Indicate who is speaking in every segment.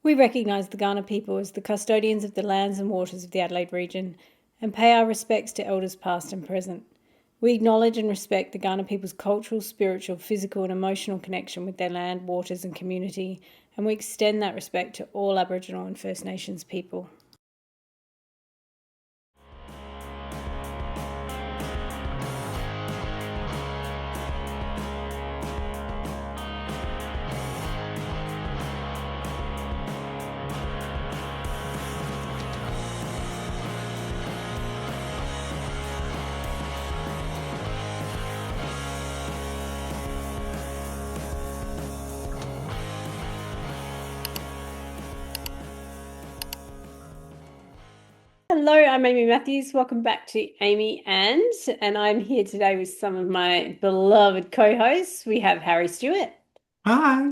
Speaker 1: We recognise the Kaurna people as the custodians of the lands and waters of the Adelaide region and pay our respects to elders past and present. We acknowledge and respect the Kaurna people's cultural, spiritual, physical and emotional connection with their land, waters and community, and we extend that respect to all Aboriginal and First Nations people. Hello, I'm Amy Matthews. Welcome back to Amy and I'm here today with some of my beloved co-hosts. We have Harry Stewart.
Speaker 2: Hi.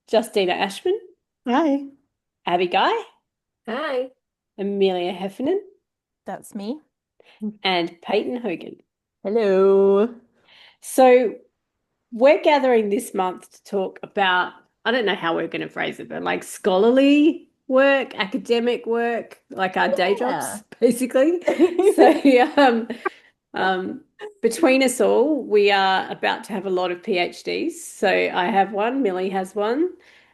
Speaker 1: Justina Ashman.
Speaker 3: Hi.
Speaker 1: Abby Guy.
Speaker 4: Hi.
Speaker 1: Amelia Heffernan.
Speaker 3: That's me.
Speaker 1: And Peyton Hogan.
Speaker 3: Hello.
Speaker 1: So we're gathering this month to talk about, I don't know how we're going to phrase it, but like scholarly work, academic work, like our day jobs, basically. So between us all, we are about to have a lot of PhDs. So I have one, Millie has one,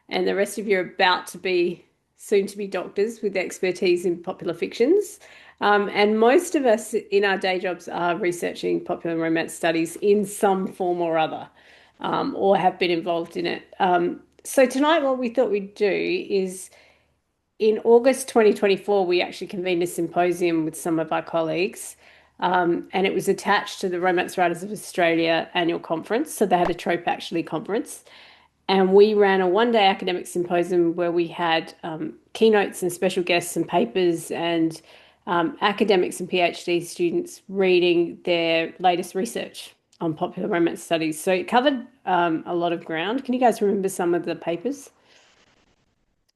Speaker 1: and the rest of you are about to be soon to be doctors with expertise in popular fictions. And most of us in our day jobs are researching popular romance studies in some form or other, or have been involved in it. So tonight what we thought we'd do is in August 2024, we actually convened a symposium with some of our colleagues, and it was attached to the Romance Writers of Australia annual conference. So they had a trope actually conference. And we ran a one-day academic symposium where we had keynotes and special guests and papers and academics and PhD students reading their latest research on popular romance studies. So it covered a lot of ground. Can you guys remember some of the papers?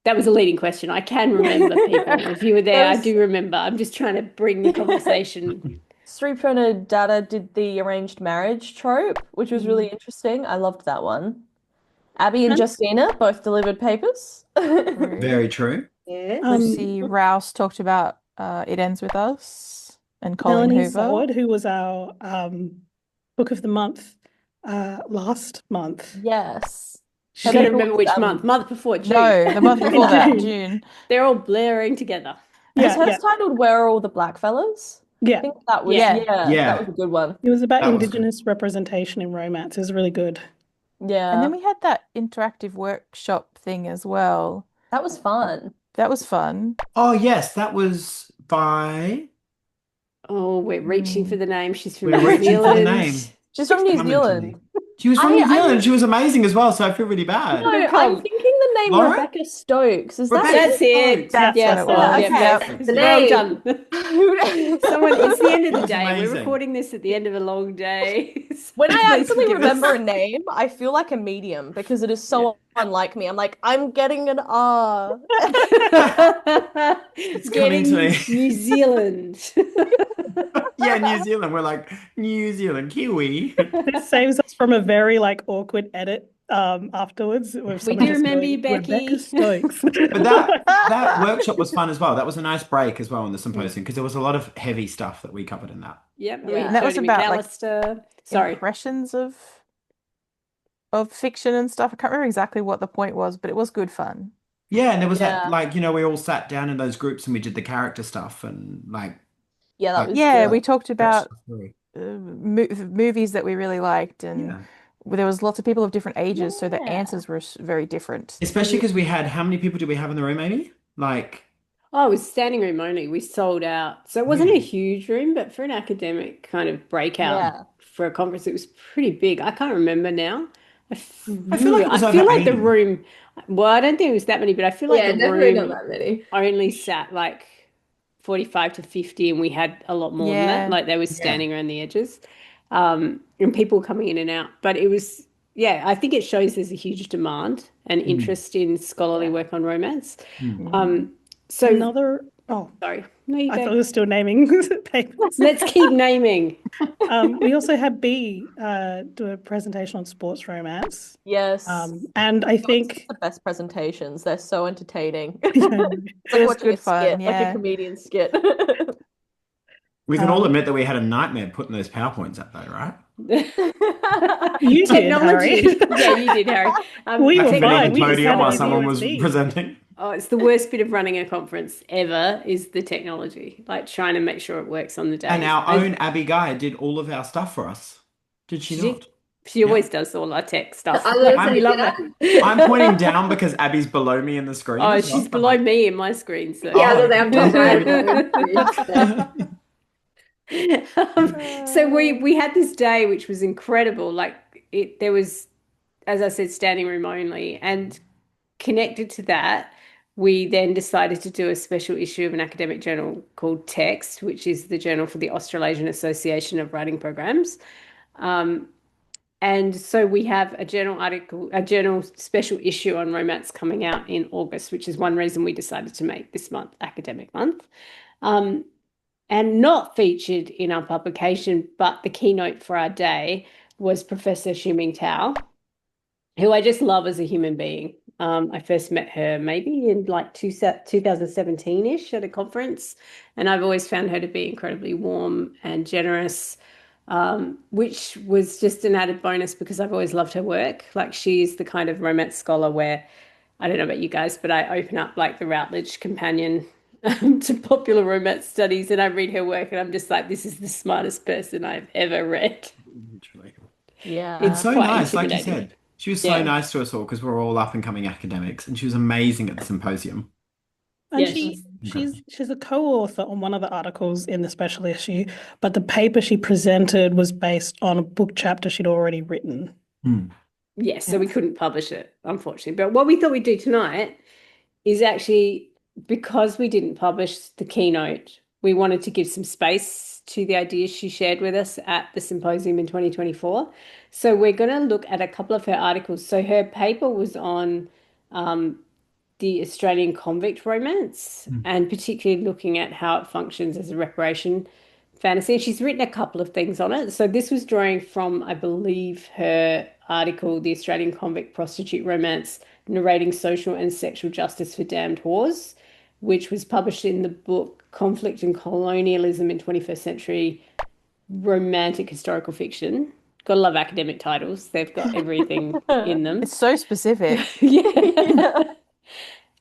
Speaker 1: That was a leading question. I can remember people. If you were there, I do remember. I'm just trying to bring the conversation.
Speaker 4: Sri Data did the arranged marriage trope, which was really interesting. I loved that one. Abby and Justina both delivered papers.
Speaker 2: Very true.
Speaker 4: Yeah.
Speaker 3: Lucy Rouse talked about It Ends With Us and Colin
Speaker 5: Melanie
Speaker 3: Hoover.
Speaker 5: Sword, who was our book of the month last month.
Speaker 4: Yes.
Speaker 1: I don't remember which month. Month before June.
Speaker 3: No, the month before that, June.
Speaker 1: They're all blaring together.
Speaker 4: Yeah, hers titled Where Are All the Black Fellas?
Speaker 5: Yeah.
Speaker 4: I think that was that was a good one.
Speaker 5: It was about Indigenous representation in romance. It was really good.
Speaker 4: Yeah.
Speaker 3: And then we had that interactive workshop thing as well.
Speaker 4: That was fun.
Speaker 3: That was fun.
Speaker 2: Oh, yes, that was by...
Speaker 1: Oh, we're reaching for the name. She's from
Speaker 2: We're
Speaker 1: New
Speaker 2: reaching for the
Speaker 1: Zealand.
Speaker 2: name.
Speaker 4: She's from New Zealand.
Speaker 2: She was from New Zealand. She was amazing as well, so I feel really bad.
Speaker 4: No, I'm thinking the name
Speaker 2: Laura?
Speaker 4: Rebecca Stokes. Is
Speaker 2: Rebecca
Speaker 1: That's it.
Speaker 3: That's
Speaker 1: yes,
Speaker 3: what it was.
Speaker 1: Yep.
Speaker 4: The
Speaker 1: Well
Speaker 4: name.
Speaker 1: done. Someone, it's the end of the
Speaker 2: That's
Speaker 1: day.
Speaker 2: amazing.
Speaker 1: We're recording this at the end of a long day.
Speaker 4: When I
Speaker 1: Please
Speaker 4: actually
Speaker 1: forgive us.
Speaker 4: remember a name, I feel like a medium because it is so unlike me. I'm like, I'm getting an R.
Speaker 2: It's coming to me.
Speaker 1: New Zealand.
Speaker 2: Yeah, New Zealand. We're like, New Zealand, Kiwi.
Speaker 5: This saves us from a very awkward edit afterwards.
Speaker 1: We do remember you, Becky.
Speaker 5: Rebecca Stokes.
Speaker 2: But that workshop was fun as well. That was a nice break as well in the symposium because there was a lot of heavy stuff that we covered in that.
Speaker 1: Yep.
Speaker 4: Yeah.
Speaker 3: And that was
Speaker 1: Jodi
Speaker 3: about
Speaker 1: McAlister. Sorry.
Speaker 3: impressions of fiction and stuff. I can't remember exactly what the point was, but it was good fun.
Speaker 2: Yeah, and there was that we all sat down in those groups and we did the character stuff and
Speaker 4: Yeah, that was
Speaker 3: Yeah,
Speaker 4: good.
Speaker 3: we talked about
Speaker 2: story.
Speaker 3: movies that we really liked, and there was lots of people of different ages, so the answers were very different.
Speaker 2: Especially because we had, how many people did we have in the room, Amy?
Speaker 1: Oh, it was standing room only. We sold out. So it wasn't a huge room, but for an academic kind of breakout for a conference, it was pretty big. I can't remember now.
Speaker 2: I feel like it was
Speaker 1: I
Speaker 2: over
Speaker 1: feel like the
Speaker 2: 80.
Speaker 1: room, well, I don't think it was that many, but I feel like the
Speaker 4: definitely
Speaker 1: room
Speaker 4: not that many.
Speaker 1: only sat 45 to 50, and we had a lot more than that. Like they were standing around the edges, and people coming in and out. But it was, I think it shows there's a huge demand and interest in scholarly work on romance.
Speaker 5: So Oh,
Speaker 1: Sorry. No, you
Speaker 5: I thought
Speaker 1: go.
Speaker 5: we were still naming papers.
Speaker 1: Let's keep naming.
Speaker 5: We also had B do a presentation on sports romance.
Speaker 4: Yes.
Speaker 5: And I
Speaker 4: It's
Speaker 5: think
Speaker 4: the best presentations. They're so entertaining.
Speaker 5: yeah,
Speaker 4: It's like
Speaker 3: was
Speaker 4: watching a
Speaker 3: good fun,
Speaker 4: skit, like a
Speaker 3: yeah.
Speaker 4: comedian skit.
Speaker 2: We can all admit that we had a nightmare putting those PowerPoints up though, right?
Speaker 5: you did,
Speaker 1: Technology.
Speaker 5: Harry.
Speaker 1: Yeah, you did, Harry.
Speaker 5: We were
Speaker 2: Convening
Speaker 5: fine.
Speaker 2: a
Speaker 5: We just
Speaker 2: podium
Speaker 5: had it
Speaker 2: while
Speaker 5: in
Speaker 2: someone was
Speaker 5: USB.
Speaker 2: presenting.
Speaker 1: Oh, it's the worst bit of running a conference ever is the technology, like trying to make sure it works on the day.
Speaker 2: And our own Abby Guy did all of our stuff for us. Did she not?
Speaker 1: She always does all our tech stuff.
Speaker 4: I was gonna
Speaker 1: We
Speaker 4: say,
Speaker 1: love her.
Speaker 2: I'm pointing down because Abby's below me in the screen.
Speaker 1: Oh,
Speaker 2: as well.
Speaker 1: she's below me in my screen. So
Speaker 4: Yeah,
Speaker 2: Oh,
Speaker 4: I'm top right.
Speaker 1: so we had this day which was incredible. Like there was, as I said, standing room only, and connected to that, we then decided to do a special issue of an academic journal called Text, which is the journal for the Australasian Association of Writing Programs. And so we have a journal special issue on romance coming out in August, which is one reason we decided to make this month Academic Month. And not featured in our publication, but the keynote for our day was Professor Hsu-Ming Teo, who I just love as a human being. I first met her maybe in like 2017-ish at a conference, and I've always found her to be incredibly warm and generous, which was just an added bonus because I've always loved her work. Like she's the kind of romance scholar where, I don't know about you guys, but I open up like the Routledge companion to popular romance studies and I read her work and I'm just like, this is the smartest person I've ever read.
Speaker 4: Yeah.
Speaker 2: It's so
Speaker 1: quite
Speaker 2: nice, like you
Speaker 1: intimidating.
Speaker 2: said. She was so nice to us all because we're all up and coming academics, and she was amazing at the symposium.
Speaker 5: And
Speaker 1: Yes.
Speaker 5: she's a co-author on one of the articles in the special issue, but the paper she presented was based on a book chapter she'd already written.
Speaker 1: Yes, so we couldn't publish it, unfortunately. But what we thought we'd do tonight is actually, because we didn't publish the keynote, we wanted to give some space to the ideas she shared with us at the symposium in 2024. So we're going to look at a couple of her articles. So her paper was on the Australian Convict Romance, and particularly looking at how it functions as a reparation fantasy. And she's written a couple of things on it. So this was drawing from, I believe, her article, The Australian Convict Prostitute Romance, Narrating Social and Sexual Justice for Damned Whores, which was published in the book Conflict and Colonialism in 21st Century Romantic Historical Fiction. Gotta love academic titles. They've got everything in them.
Speaker 3: It's so specific.
Speaker 1: Yeah.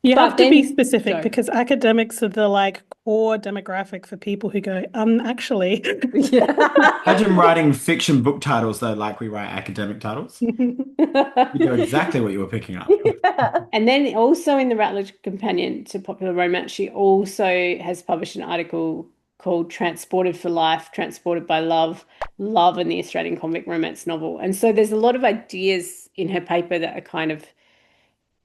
Speaker 5: You
Speaker 1: But
Speaker 5: have to be
Speaker 1: then-
Speaker 5: specific
Speaker 1: sorry.
Speaker 5: because academics are the like core demographic for people who go, actually.
Speaker 2: Imagine writing fiction book titles though, like we write academic titles. You know exactly what you were picking up.
Speaker 1: And then also in the Routledge Companion to Popular Romance, she also has published an article called Transported for Life, Transported by Love, Love and the Australian Convict Romance Novel. And so there's a lot of ideas in her paper that are kind of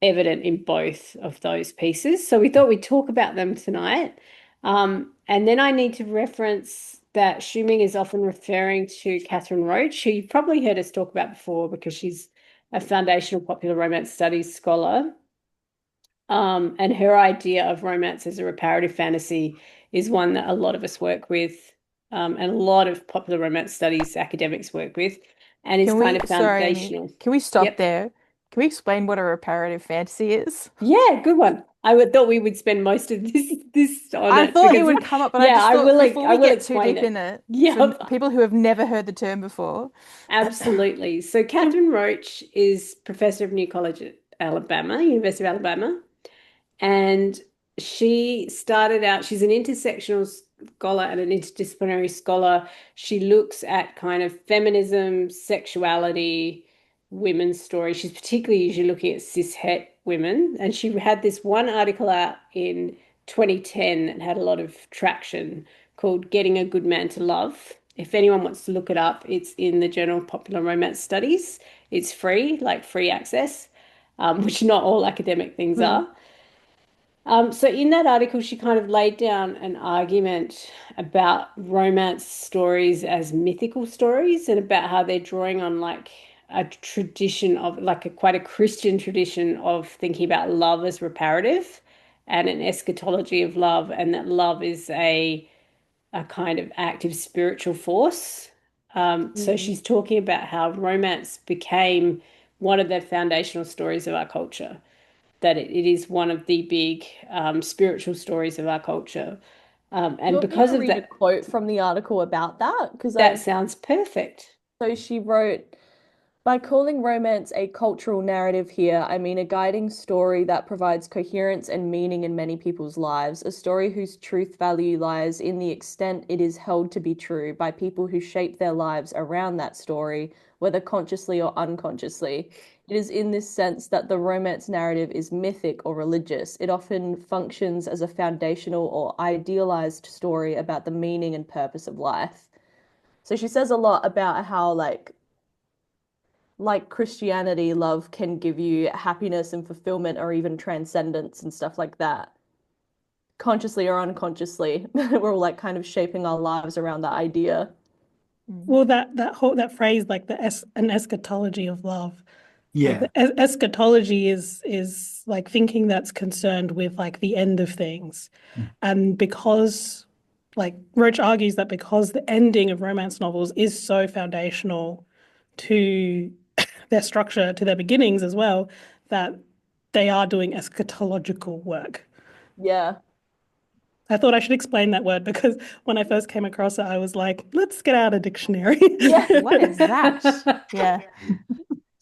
Speaker 1: evident in both of those pieces. So we thought we'd talk about them tonight. And then I need to reference that Hsu-Ming is often referring to Catherine Roach, who you've probably heard us talk about before because she's a foundational popular romance studies scholar. And her idea of romance as a reparative fantasy is one that a lot of us work with, and a lot of popular romance studies academics work with, and is kind of
Speaker 3: Sorry, Amy,
Speaker 1: foundational.
Speaker 3: can we stop
Speaker 1: Yep.
Speaker 3: there? Can we explain what a reparative fantasy is?
Speaker 1: Yeah, good one. Thought we would spend most of this on
Speaker 3: I
Speaker 1: it
Speaker 3: thought it
Speaker 1: because-
Speaker 3: would come up, but
Speaker 1: yeah,
Speaker 3: I just thought before
Speaker 1: I
Speaker 3: we
Speaker 1: will
Speaker 3: get too
Speaker 1: explain
Speaker 3: deep in it,
Speaker 1: Yeah.
Speaker 3: for people who have never heard the term before.
Speaker 1: Absolutely. So Catherine Roach is professor of New College at Alabama, University of Alabama. And she started out, she's an intersectional scholar and an interdisciplinary scholar. She looks at kind of feminism, sexuality, women's stories. She's particularly usually looking at cishet women. And she had this one article out in 2010 that had a lot of traction called Getting a Good Man to Love. If anyone wants to look it up, it's in the Journal of Popular Romance Studies. It's free, like free access, which not all academic things are. So in that article, she kind of laid down an argument about romance stories as mythical stories and about how they're drawing on like a tradition of like quite a Christian tradition of thinking about love as reparative and an eschatology of love, and that love is a kind of active spiritual force. So she's talking about how romance became one of the foundational stories of our culture, that it is one of the big spiritual stories of our culture. And
Speaker 4: Want me
Speaker 1: because
Speaker 4: to
Speaker 1: of
Speaker 4: read a
Speaker 1: that,
Speaker 4: quote from the article about that? Because
Speaker 1: that sounds perfect.
Speaker 4: So she wrote, by calling romance a cultural narrative here, I mean a guiding story that provides coherence and meaning in many people's lives, a story whose truth value lies in the extent it is held to be true by people who shape their lives around that story, whether consciously or unconsciously. It is in this sense that the romance narrative is mythic or religious. It often functions as a foundational or idealized story about the meaning and purpose of life. So she says a lot about how like Christianity, love can give you happiness and fulfillment or even transcendence and stuff like that. Consciously or unconsciously, we're all like kind of shaping our lives around that idea.
Speaker 5: Well, that phrase, like an eschatology of love. Like
Speaker 2: Yeah.
Speaker 5: the eschatology is like thinking that's concerned with like the end of things. And because like Roach argues that because the ending of romance novels is so foundational to their structure, to their beginnings as well, that they are doing eschatological work.
Speaker 4: Yeah.
Speaker 5: I thought I should explain that word because when I first came across it, I was like, let's get out a dictionary.
Speaker 4: Yeah.
Speaker 3: What is that? Yeah.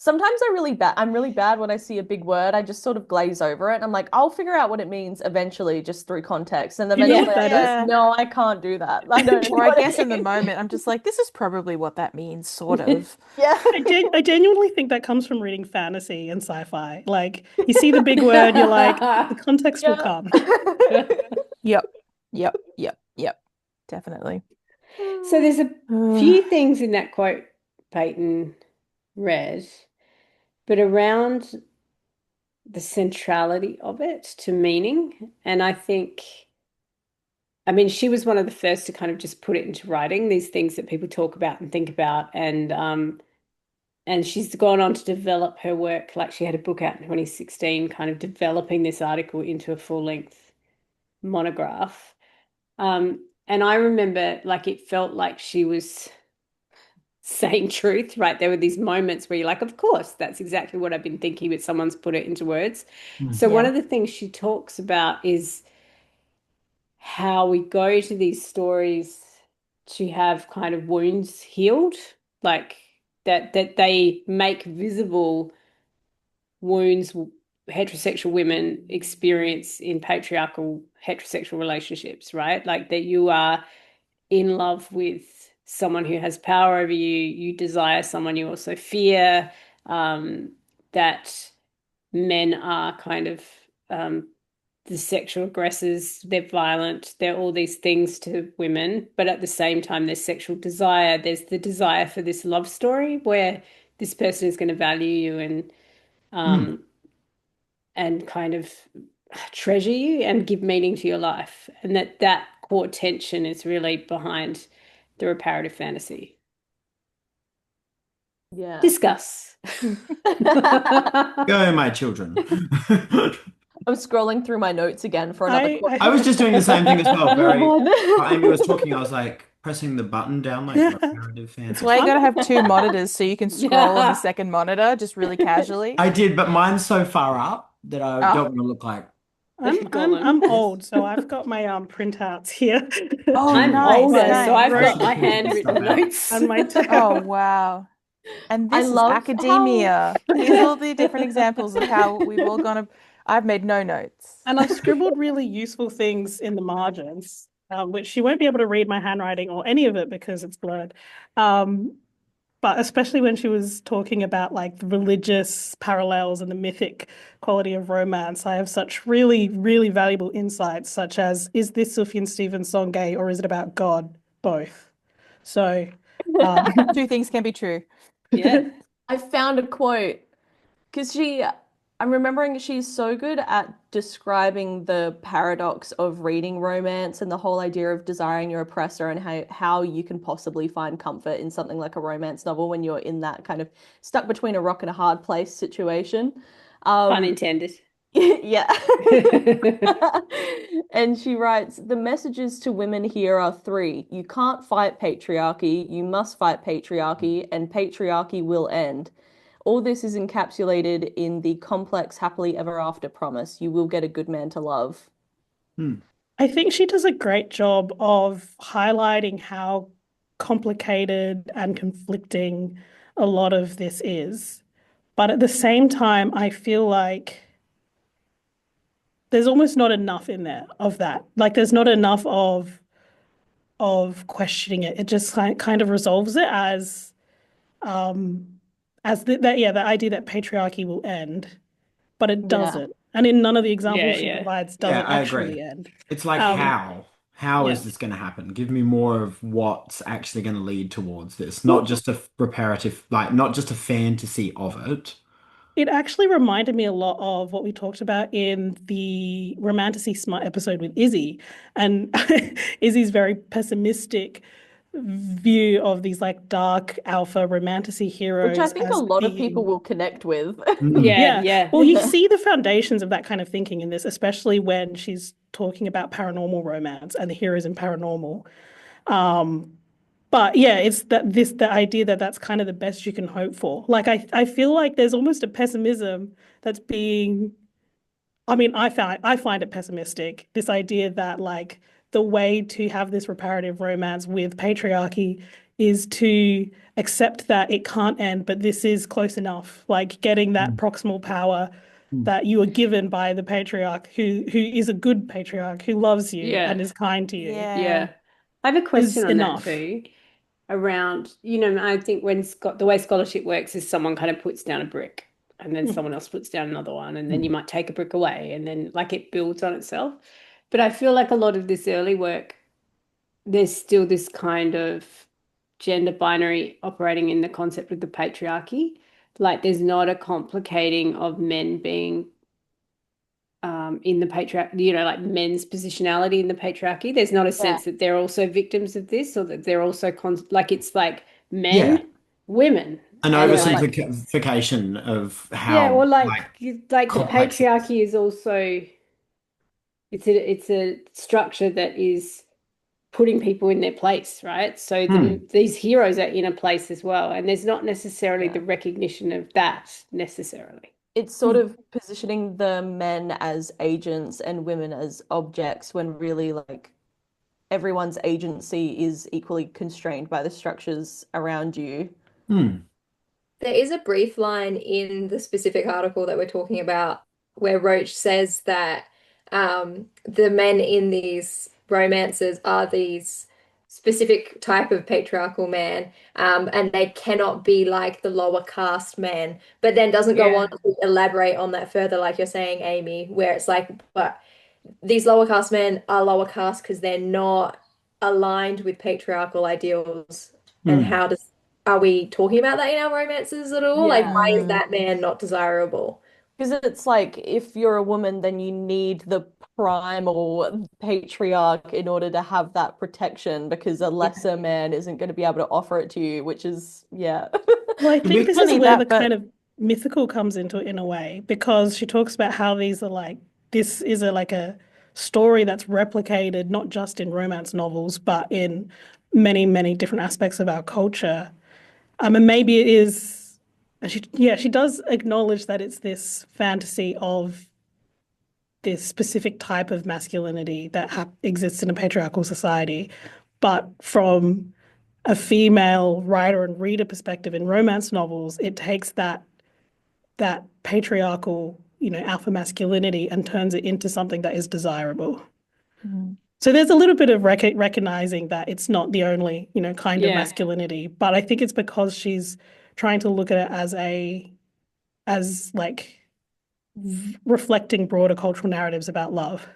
Speaker 4: Sometimes I'm really bad when I see a big word. I just sort of glaze over it and I'm like, I'll figure out what it means eventually just through context. And
Speaker 5: You know
Speaker 4: eventually
Speaker 5: what
Speaker 4: I
Speaker 5: that
Speaker 4: go,
Speaker 3: is?
Speaker 4: no, I can't do that. I don't know
Speaker 3: Or I
Speaker 4: what it
Speaker 3: guess in the
Speaker 4: means.
Speaker 3: moment, I'm just like, this is probably what that means, sort of.
Speaker 4: Yeah.
Speaker 5: I genuinely think that comes from reading fantasy and sci-fi. Like you see the big word, you're like, the context will
Speaker 4: Yeah.
Speaker 5: come.
Speaker 3: Yep. Yep. Yep. Yep. Definitely.
Speaker 1: So there's a few things in that quote Peyton read, but around the centrality of it to meaning. And I think, I mean, she was one of the first to kind of just put it into writing, these things that people talk about and think about. And she's gone on to develop her work. Like she had a book out in 2016, kind of developing this article into a full-length monograph. And I remember like it felt like she was saying truth, right? There were these moments where you're like, of course, that's exactly what I've been thinking, but someone's put it into words. So one
Speaker 3: Yeah.
Speaker 1: of the things she talks about is how we go to these stories to have kind of wounds healed, like that they make visible wounds heterosexual women experience in patriarchal heterosexual relationships, right? Like that you are in love with someone who has power over you, you desire someone you also fear, that men are kind of the sexual aggressors, they're violent, they're all these things to women, but at the same time, there's sexual desire. There's the desire for this love story where this person is going to value you and kind of treasure you and give meaning to your life. And that core tension is really behind the reparative fantasy.
Speaker 4: Yeah.
Speaker 1: Discuss.
Speaker 2: Go, my children.
Speaker 4: I'm scrolling through my notes again for another quote.
Speaker 2: I was just doing the same thing as well.
Speaker 4: Move
Speaker 2: While Amy was
Speaker 4: on.
Speaker 2: talking, I was like pressing the button down like reparative
Speaker 3: That's
Speaker 2: fantasy.
Speaker 3: why you gotta have two monitors so you can scroll on the second monitor just really casually.
Speaker 2: I did, but mine's so far up that I
Speaker 3: Oh.
Speaker 2: don't want to look like.
Speaker 5: I'm old, so I've got my printouts here.
Speaker 3: Oh,
Speaker 1: I'm
Speaker 3: nice,
Speaker 1: older,
Speaker 3: nice.
Speaker 1: so I've got
Speaker 5: Right.
Speaker 1: my handwritten notes.
Speaker 5: and my
Speaker 3: Oh, wow. And
Speaker 4: I
Speaker 3: this is
Speaker 4: love
Speaker 3: academia. Here's all the different examples of how we've all gone. I've made no notes.
Speaker 5: and I've scribbled really useful things in the margins, which she won't be able to read my handwriting or any of it because it's blurred. But especially when she was talking about like the religious parallels and the mythic quality of romance, I have such really, really valuable insights, such as, is this Sufjan Stevens song gay or is it about God? Both. So
Speaker 3: Two things can be true.
Speaker 1: Yeah.
Speaker 4: I found a quote because I'm remembering she's so good at describing the paradox of reading romance and the whole idea of desiring your oppressor and how you can possibly find comfort in something like a romance novel when you're in that kind of stuck between a rock and a hard place situation.
Speaker 1: Pun intended.
Speaker 4: Yeah. And she writes, the messages to women here are three. You can't fight patriarchy, you must fight patriarchy, and patriarchy will end. All this is encapsulated in the complex happily ever after promise. You will get a good man to love.
Speaker 5: I think she does a great job of highlighting how complicated and conflicting a lot of this is. But at the same time, I feel like there's almost not enough in there of that. Like there's not enough of questioning it. It just kind of resolves it the idea that patriarchy will end, but it doesn't. And in none of the examples she provides does
Speaker 2: Yeah,
Speaker 5: it
Speaker 2: I
Speaker 5: actually
Speaker 2: agree.
Speaker 5: end.
Speaker 2: It's like how is this going to happen? Give me more of what's actually going to lead towards this, not just a reparative, like not just a fantasy of it.
Speaker 5: It actually reminded me a lot of what we talked about in the Romanticy Smut episode with Izzy. And Izzy's very pessimistic view of these like dark alpha romanticy heroes.
Speaker 4: Which I think a
Speaker 5: as
Speaker 4: lot of people
Speaker 5: being
Speaker 4: will connect with.
Speaker 1: Yeah.
Speaker 5: Well, you see the foundations of that kind of thinking in this, especially when she's talking about paranormal romance and the heroes in paranormal. But yeah, it's the idea that that's kind of the best you can hope for. Like I feel like there's almost a pessimism that's being, I mean, I find it pessimistic, this idea that like the way to have this reparative romance with patriarchy is to accept that it can't end, but this is close enough, like getting that proximal power that you are given by the patriarch who is a good patriarch who loves you and is kind to you.
Speaker 1: Yeah. I have a question on that too, around, I think when the way scholarship works is someone kind of puts down a brick and then someone else puts down another one, and then you might take a brick away and then like it builds on itself. But I feel like a lot of this early work, there's still this kind of gender binary operating in the concept of the patriarchy. Like there's not a complicating of men being in the patriarchy, like men's positionality in the patriarchy. There's not a sense that they're also victims of this, or that they're also like it's like men, women.
Speaker 2: An oversimplification of how
Speaker 1: or like the
Speaker 2: complex it is.
Speaker 1: patriarchy is also it's a structure that is putting people in their place, right? So these heroes are in a place as well, and there's not necessarily the recognition of that necessarily.
Speaker 4: It's sort of positioning the men as agents and women as objects, when really like everyone's agency is equally constrained by the structures around you.
Speaker 6: There is a brief line in the specific article that we're talking about where Roach says that the men in these romances are these specific type of patriarchal man, and they cannot be like the lower caste men, but then doesn't go on to elaborate on that further, like you're saying, Amy, where it's like, but these lower caste men are lower caste because they're not aligned with patriarchal ideals. And are we talking about that in our romances at all? Like, why is that man not desirable?
Speaker 4: Because it's like, if you're a woman, then you need the primal patriarch in order to have that protection, because a lesser man isn't going to be able to offer it to you, which is,
Speaker 5: Well, I think this is where the kind of mythical comes into it in a way, because she talks about how these are like, this is like a story that's replicated not just in romance novels, but in many, many different aspects of our culture. And maybe it is, she does acknowledge that it's this fantasy of this specific type of masculinity that exists in a patriarchal society. But from a female writer and reader perspective in romance novels, it takes that patriarchal, alpha masculinity and turns it into something that is desirable. So there's a little bit of recognizing that it's not the only, kind of masculinity, but I think it's because she's trying to look at it as like reflecting broader cultural narratives about love.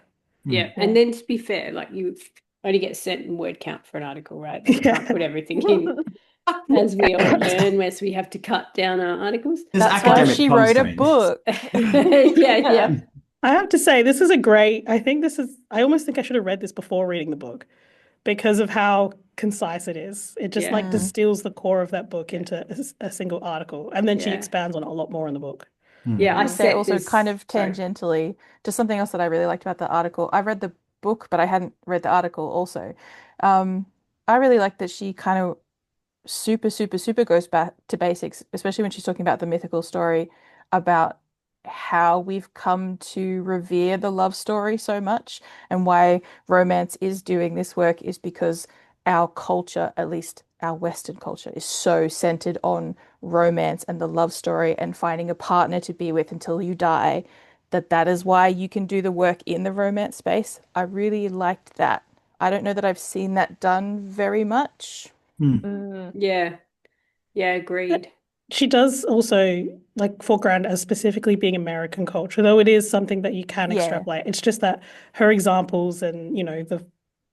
Speaker 1: And then to be fair, like you only get a certain word count for an article, right? You can't put everything in, as we all learn, as we have to cut down our articles.
Speaker 3: That's why she wrote a book.
Speaker 1: Yeah.
Speaker 5: I have to say, I almost think I should have read this before reading the book, because of how concise it is. It just like distills the core of that book into a single article. And then she expands on it a lot more in the book.
Speaker 1: Yeah, I
Speaker 3: I say
Speaker 1: set
Speaker 3: also kind
Speaker 1: this.
Speaker 3: of
Speaker 1: Sorry.
Speaker 3: tangentially, just something else that I really liked about the article. I read the book, but I hadn't read the article also. Um, I really like that she kind of super, super, super goes back to basics, especially when she's talking about the mythical story about how we've come to revere the love story so much and why romance is doing this work is because our culture, at least our Western culture, is so centered on romance and the love story and finding a partner to be with until you die, that that is why you can do the work in the romance space. I really liked that. I don't know that I've seen that done very much.
Speaker 2: Mm.
Speaker 1: Yeah. Yeah, agreed.
Speaker 5: She does also like foreground as specifically being American culture, though it is something that you can
Speaker 3: Yeah,
Speaker 5: extrapolate. It's just that her examples and, the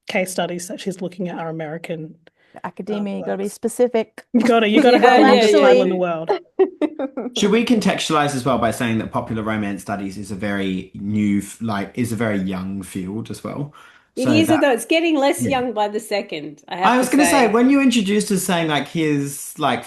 Speaker 5: case studies that she's looking at are American
Speaker 3: academia, you got to be
Speaker 5: works.
Speaker 3: specific.
Speaker 5: You gotta have
Speaker 1: Yeah,
Speaker 5: the
Speaker 1: yeah,
Speaker 5: longest
Speaker 1: yeah.
Speaker 5: title in the
Speaker 1: Yeah.
Speaker 5: world.
Speaker 2: Should we contextualize as well by saying that popular romance studies is a very new, is a very young field as well?
Speaker 1: It
Speaker 2: So
Speaker 1: is,
Speaker 2: that,
Speaker 1: although it's getting less
Speaker 2: yeah.
Speaker 1: young by the second, I
Speaker 2: I
Speaker 1: have to
Speaker 2: was going to say,
Speaker 1: say.
Speaker 2: when you introduced us saying like here's like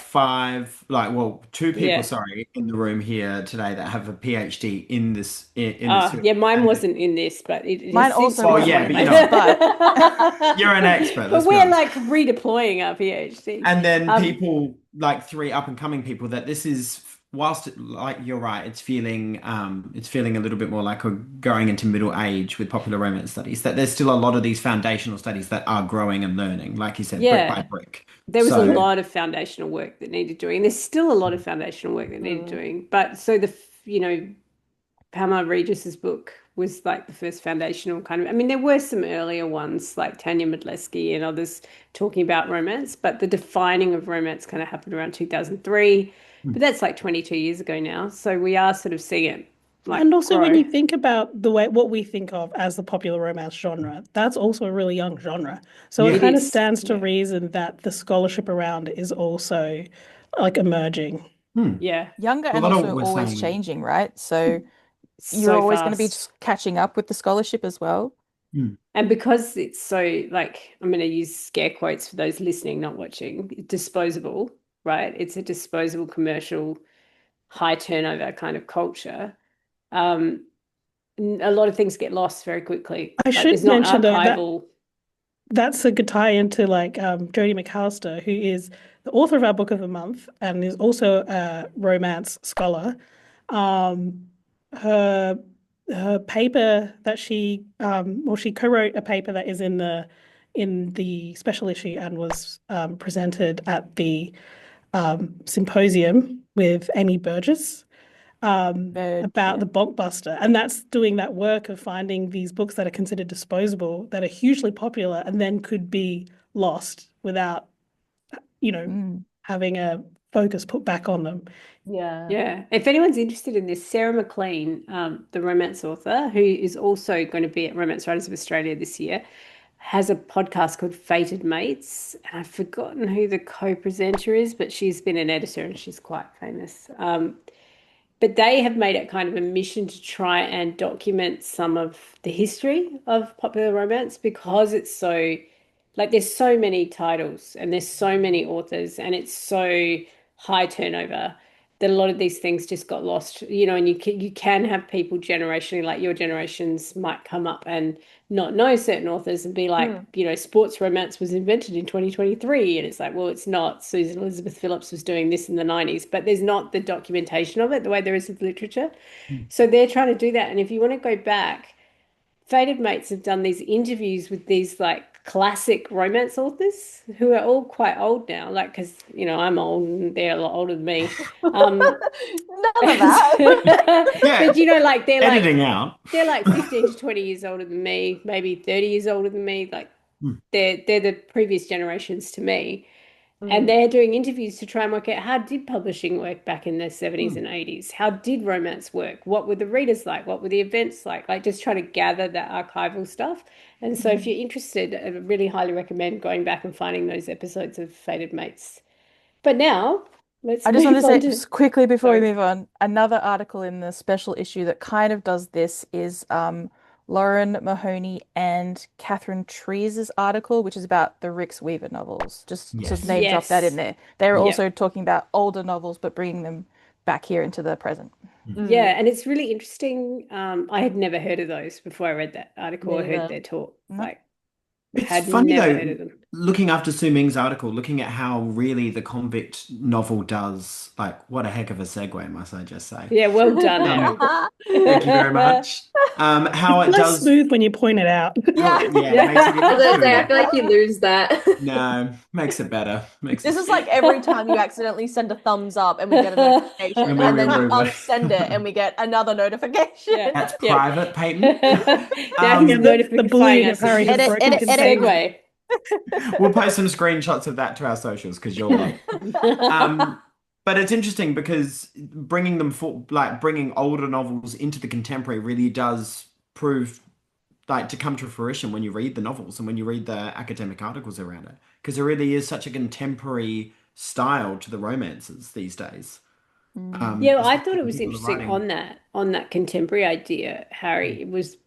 Speaker 2: two people,
Speaker 1: Yeah.
Speaker 2: sorry, in the room here today that have a PhD in this field.
Speaker 1: Yeah, mine
Speaker 2: And
Speaker 1: wasn't in this, but it
Speaker 3: Mine
Speaker 1: has since
Speaker 3: also
Speaker 2: well,
Speaker 3: wasn't
Speaker 2: yeah,
Speaker 3: in
Speaker 2: but
Speaker 1: become.
Speaker 2: you
Speaker 3: this,
Speaker 2: know,
Speaker 3: but
Speaker 2: you're an expert,
Speaker 1: But
Speaker 2: let's be
Speaker 1: we're
Speaker 2: honest.
Speaker 1: like redeploying our PhD.
Speaker 2: And then
Speaker 1: Um,
Speaker 2: people like three up and coming people that this is whilst like you're right, it's feeling a little bit more like we're going into middle age with popular romance studies, that there's still a lot of these foundational studies that are growing and learning, like you said, brick by
Speaker 1: yeah,
Speaker 2: brick.
Speaker 1: there was a
Speaker 2: So
Speaker 1: lot of foundational work that needed doing. There's still a lot of foundational work that needed doing. But so Pamela Regis's book was like the first foundational kind of. I mean, there were some earlier ones like Tanya Modleski and others talking about romance, but the defining of romance kind of happened around 2003. But that's like 22 years ago now. So we are sort of seeing it like
Speaker 5: And also when
Speaker 1: grow.
Speaker 5: you think about the way what we think of as the popular romance genre, that's also a really young genre. So it
Speaker 2: yeah.
Speaker 1: It
Speaker 5: kind of
Speaker 1: is.
Speaker 5: stands to
Speaker 1: Yeah.
Speaker 5: reason that the scholarship around it is also like emerging.
Speaker 1: Yeah.
Speaker 3: younger
Speaker 2: A
Speaker 3: and
Speaker 2: lot of what
Speaker 3: also
Speaker 2: we're
Speaker 3: always
Speaker 2: saying.
Speaker 3: changing, right? So you're
Speaker 1: So
Speaker 3: always going to be
Speaker 1: fast.
Speaker 3: just catching up with the scholarship as well.
Speaker 1: And because it's so like, I'm going to use scare quotes for those listening, not watching, disposable, right? It's a disposable commercial, high turnover kind of culture. Um, a lot of things get lost very quickly.
Speaker 5: I
Speaker 1: Like there's
Speaker 5: should
Speaker 1: not
Speaker 5: mention though that
Speaker 1: archival.
Speaker 5: that's a good tie into like Jodi McAlister, who is the author of our book of the month and is also a romance scholar. Um, her her paper that she co-wrote a paper that is in the special issue and was presented at the symposium with Amy Burgess
Speaker 3: Verge,
Speaker 5: about
Speaker 3: yeah.
Speaker 5: the blockbuster. And that's doing that work of finding these books that are considered disposable, that are hugely popular, and then could be lost without, having a focus put back on them.
Speaker 4: Yeah.
Speaker 1: Yeah. If anyone's interested in this, Sarah McLean, the romance author, who is also going to be at Romance Writers of Australia this year, has a podcast called Fated Mates. And I've forgotten who the co-presenter is, but she's been an editor and she's quite famous. But they have made it kind of a mission to try and document some of the history of popular romance because it's so, like, there's so many titles and there's so many authors and it's so high turnover that a lot of these things just got lost, and you can have people generationally, like your generations might come up and not know certain authors and be like, sports romance was invented in 2023. And it's like, well, it's not. Susan Elizabeth Phillips was doing this in the 90s, but there's not the documentation of it the way there is with literature. So they're trying to do that. And if you want to go back, Fated Mates have done these interviews with these like classic romance authors who are all quite old now, like because I'm old and they're a lot older than me.
Speaker 4: None of that.
Speaker 2: Yeah.
Speaker 1: But like
Speaker 2: Editing out.
Speaker 1: they're like 15 to 20 years older than me, maybe 30 years older than me. Like they're the previous generations to me. And they're doing interviews to try and work out how did publishing work back in the 70s and 80s? How did romance work? What were the readers like? What were the events like? Just try to gather that archival stuff. And so if you're interested, I really highly recommend going back and finding those episodes of Fated Mates. But now, let's
Speaker 3: I just want to
Speaker 1: move
Speaker 3: say
Speaker 1: on to...
Speaker 3: just quickly before we
Speaker 1: Sorry.
Speaker 3: move on, another article in the special issue that kind of does this is Lauren Mahoney and Catherine Treese's article, which is about the Rix Weaver novels. Just to
Speaker 2: Yes.
Speaker 3: name drop that in
Speaker 1: Yes.
Speaker 3: there. They're
Speaker 1: Yep.
Speaker 3: also talking about older novels, but bringing them back here into the present.
Speaker 1: Yeah, and it's really interesting. I had never heard of those before I read that article or heard
Speaker 4: Neither.
Speaker 1: their talk.
Speaker 3: No.
Speaker 1: Like,
Speaker 2: It's
Speaker 1: had
Speaker 2: funny
Speaker 1: never heard
Speaker 2: though,
Speaker 1: of them.
Speaker 2: looking after Hsu-Ming's article, looking at how really the convict novel does, like, what a heck of a segue, must I just say.
Speaker 1: Yeah, well done, Harry.
Speaker 2: Thank you very much. How
Speaker 5: It's
Speaker 2: it
Speaker 5: less
Speaker 2: does,
Speaker 5: smooth when you point it out.
Speaker 2: yeah, it makes it
Speaker 6: I was
Speaker 2: even
Speaker 6: gonna say, I
Speaker 2: smoother.
Speaker 6: feel like you lose that.
Speaker 2: No, makes it better. Makes
Speaker 4: This
Speaker 2: it,
Speaker 4: is like every time you accidentally send a thumbs up and we get a notification,
Speaker 2: and we
Speaker 4: and then you
Speaker 2: remove it.
Speaker 4: unsend it and we get another notification.
Speaker 1: Yeah.
Speaker 2: That's
Speaker 1: Yeah.
Speaker 2: private, Peyton.
Speaker 1: Now he's
Speaker 5: Yeah, the bullying of Harry has
Speaker 4: Edit,
Speaker 5: broken
Speaker 4: edit, edit.
Speaker 5: containment.
Speaker 1: segue.
Speaker 2: We'll post some screenshots of that to our socials because you'll love. But it's interesting because bringing them for like bringing older novels into the contemporary really does prove like to come to fruition when you read the novels and when you read the academic articles around it because there really is such a contemporary style to the romances these days.
Speaker 1: Yeah, I thought
Speaker 2: Especially
Speaker 1: it
Speaker 2: when
Speaker 1: was
Speaker 2: people are
Speaker 1: interesting
Speaker 2: writing.
Speaker 1: on that contemporary idea, Harry. It was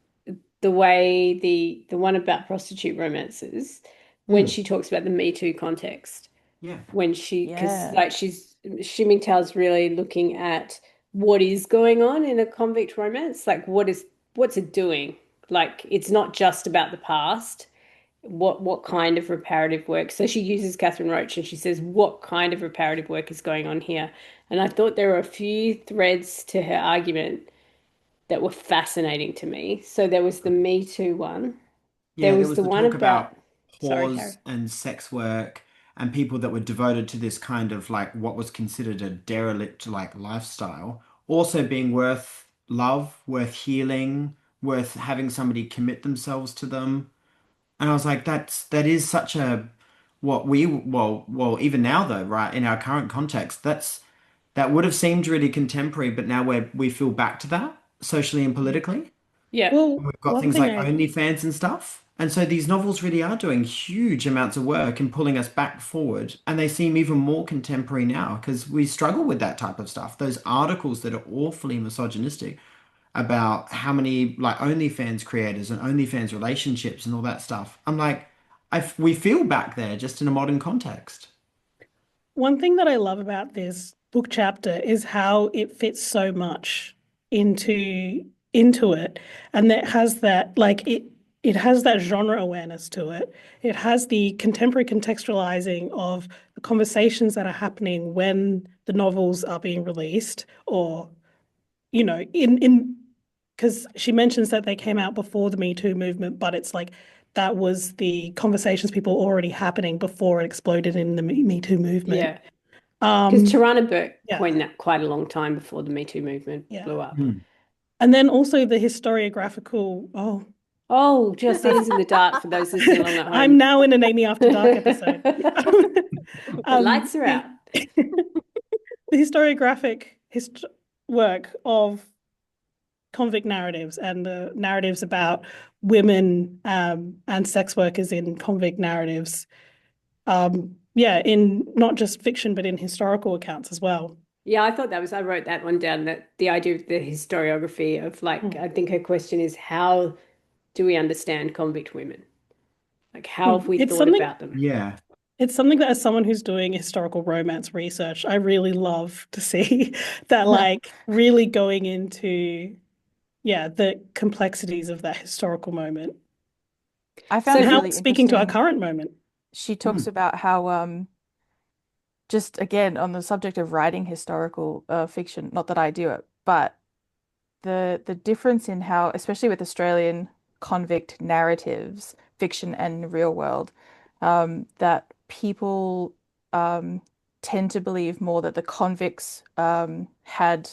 Speaker 1: the way the one about prostitute romances when
Speaker 2: Mm,
Speaker 1: she talks about the Me Too context.
Speaker 2: yeah.
Speaker 1: When because
Speaker 3: Yeah.
Speaker 1: like Hsu-Ming Tao's really looking at what is going on in a convict romance, like what's it doing? Like it's not just about the past. What kind of reparative work? So she uses Catherine Roach and she says, what kind of reparative work is going on here? And I thought there were a few threads to her argument that were fascinating to me. So there was the Me Too one. There
Speaker 2: Yeah, there
Speaker 1: was
Speaker 2: was
Speaker 1: the
Speaker 2: the
Speaker 1: one
Speaker 2: talk
Speaker 1: about,
Speaker 2: about
Speaker 1: sorry, Harry.
Speaker 2: whores and sex work and people that were devoted to this kind of like what was considered a derelict like lifestyle, also being worth love, worth healing, worth having somebody commit themselves to them. And I was like, that is such a what we well even now though, right, in our current context, that would have seemed really contemporary, but now we feel back to that socially and politically.
Speaker 1: Yeah.
Speaker 5: Well,
Speaker 2: We've got
Speaker 5: one
Speaker 2: things
Speaker 5: thing
Speaker 2: like
Speaker 5: I
Speaker 2: OnlyFans and stuff. And so these novels really are doing huge amounts of work and pulling us back forward. And they seem even more contemporary now because we struggle with that type of stuff. Those articles that are awfully misogynistic about how many like OnlyFans creators and OnlyFans relationships and all that stuff. I'm like, we feel back there just in a modern context.
Speaker 5: One thing that I love about this book chapter is how it fits so much into it, and that has that like it has that genre awareness to it. It has the contemporary contextualizing of the conversations that are happening when the novels are being released, or in because she mentions that they came out before the Me Too movement, but it's like that was the conversations people already happening before it exploded in the Me Too movement.
Speaker 1: Yeah. Because Tarana Burke
Speaker 5: Yeah.
Speaker 1: coined that quite a long time before the Me Too movement
Speaker 5: Yeah.
Speaker 1: blew up.
Speaker 2: Mm.
Speaker 5: And then also the historiographical.
Speaker 1: Oh, Justine's in the dark for those listening along at home.
Speaker 5: I'm now in an Amy After Dark episode.
Speaker 1: The lights are out.
Speaker 5: The historiographic work of convict narratives and the narratives about women and sex workers in convict narratives. In not just fiction, but in historical accounts as well.
Speaker 1: Yeah, I wrote that one down, that the idea of the historiography of like, I think her question is, how do we understand convict women? Like, how have we
Speaker 5: It's
Speaker 1: thought
Speaker 5: something-
Speaker 1: about them?
Speaker 2: Yeah.
Speaker 5: It's something that as someone who's doing historical romance research, I really love to see that, like really going into, the complexities of that historical moment.
Speaker 3: I found
Speaker 5: And
Speaker 3: it
Speaker 5: how
Speaker 3: really
Speaker 5: it's speaking to our
Speaker 3: interesting.
Speaker 5: current moment.
Speaker 3: She talks about how just again on the subject of writing historical fiction, not that I do it, but the difference in how, especially with Australian convict narratives, fiction and real world, that people tend to believe more that the convicts had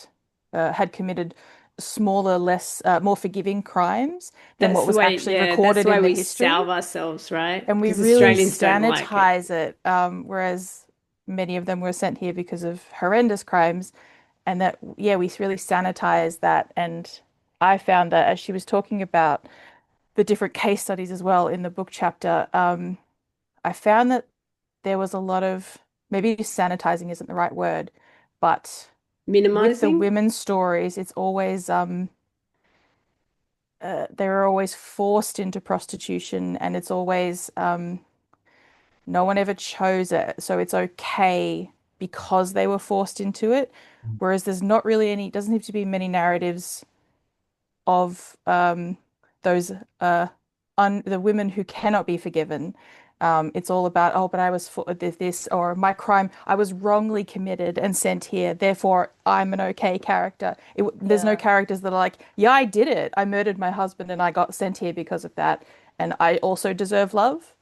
Speaker 3: committed smaller, less, more forgiving crimes than what was actually recorded in the history.
Speaker 1: Salve ourselves, right?
Speaker 3: And we
Speaker 1: Because
Speaker 3: really
Speaker 1: Australians don't like it.
Speaker 3: sanitize it, whereas many of them were sent here because of horrendous crimes, and that, we really sanitize that. And I found that as she was talking about the different case studies as well in the book chapter, I found that there was a lot of, maybe sanitizing isn't the right word, but with the
Speaker 1: Minimizing?
Speaker 3: women's stories, it's always they're always forced into prostitution, and it's always no one ever chose it, so it's okay because they were forced into it. Whereas there's not really any, doesn't need to be many narratives of those the women who cannot be forgiven. It's all about, oh, but I was for this, or my crime, I was wrongly committed and sent here, therefore I'm an okay character. There's no
Speaker 4: Yeah.
Speaker 3: characters that are like, yeah, I did it. I murdered my husband and I got sent here because of that, and I also deserve love.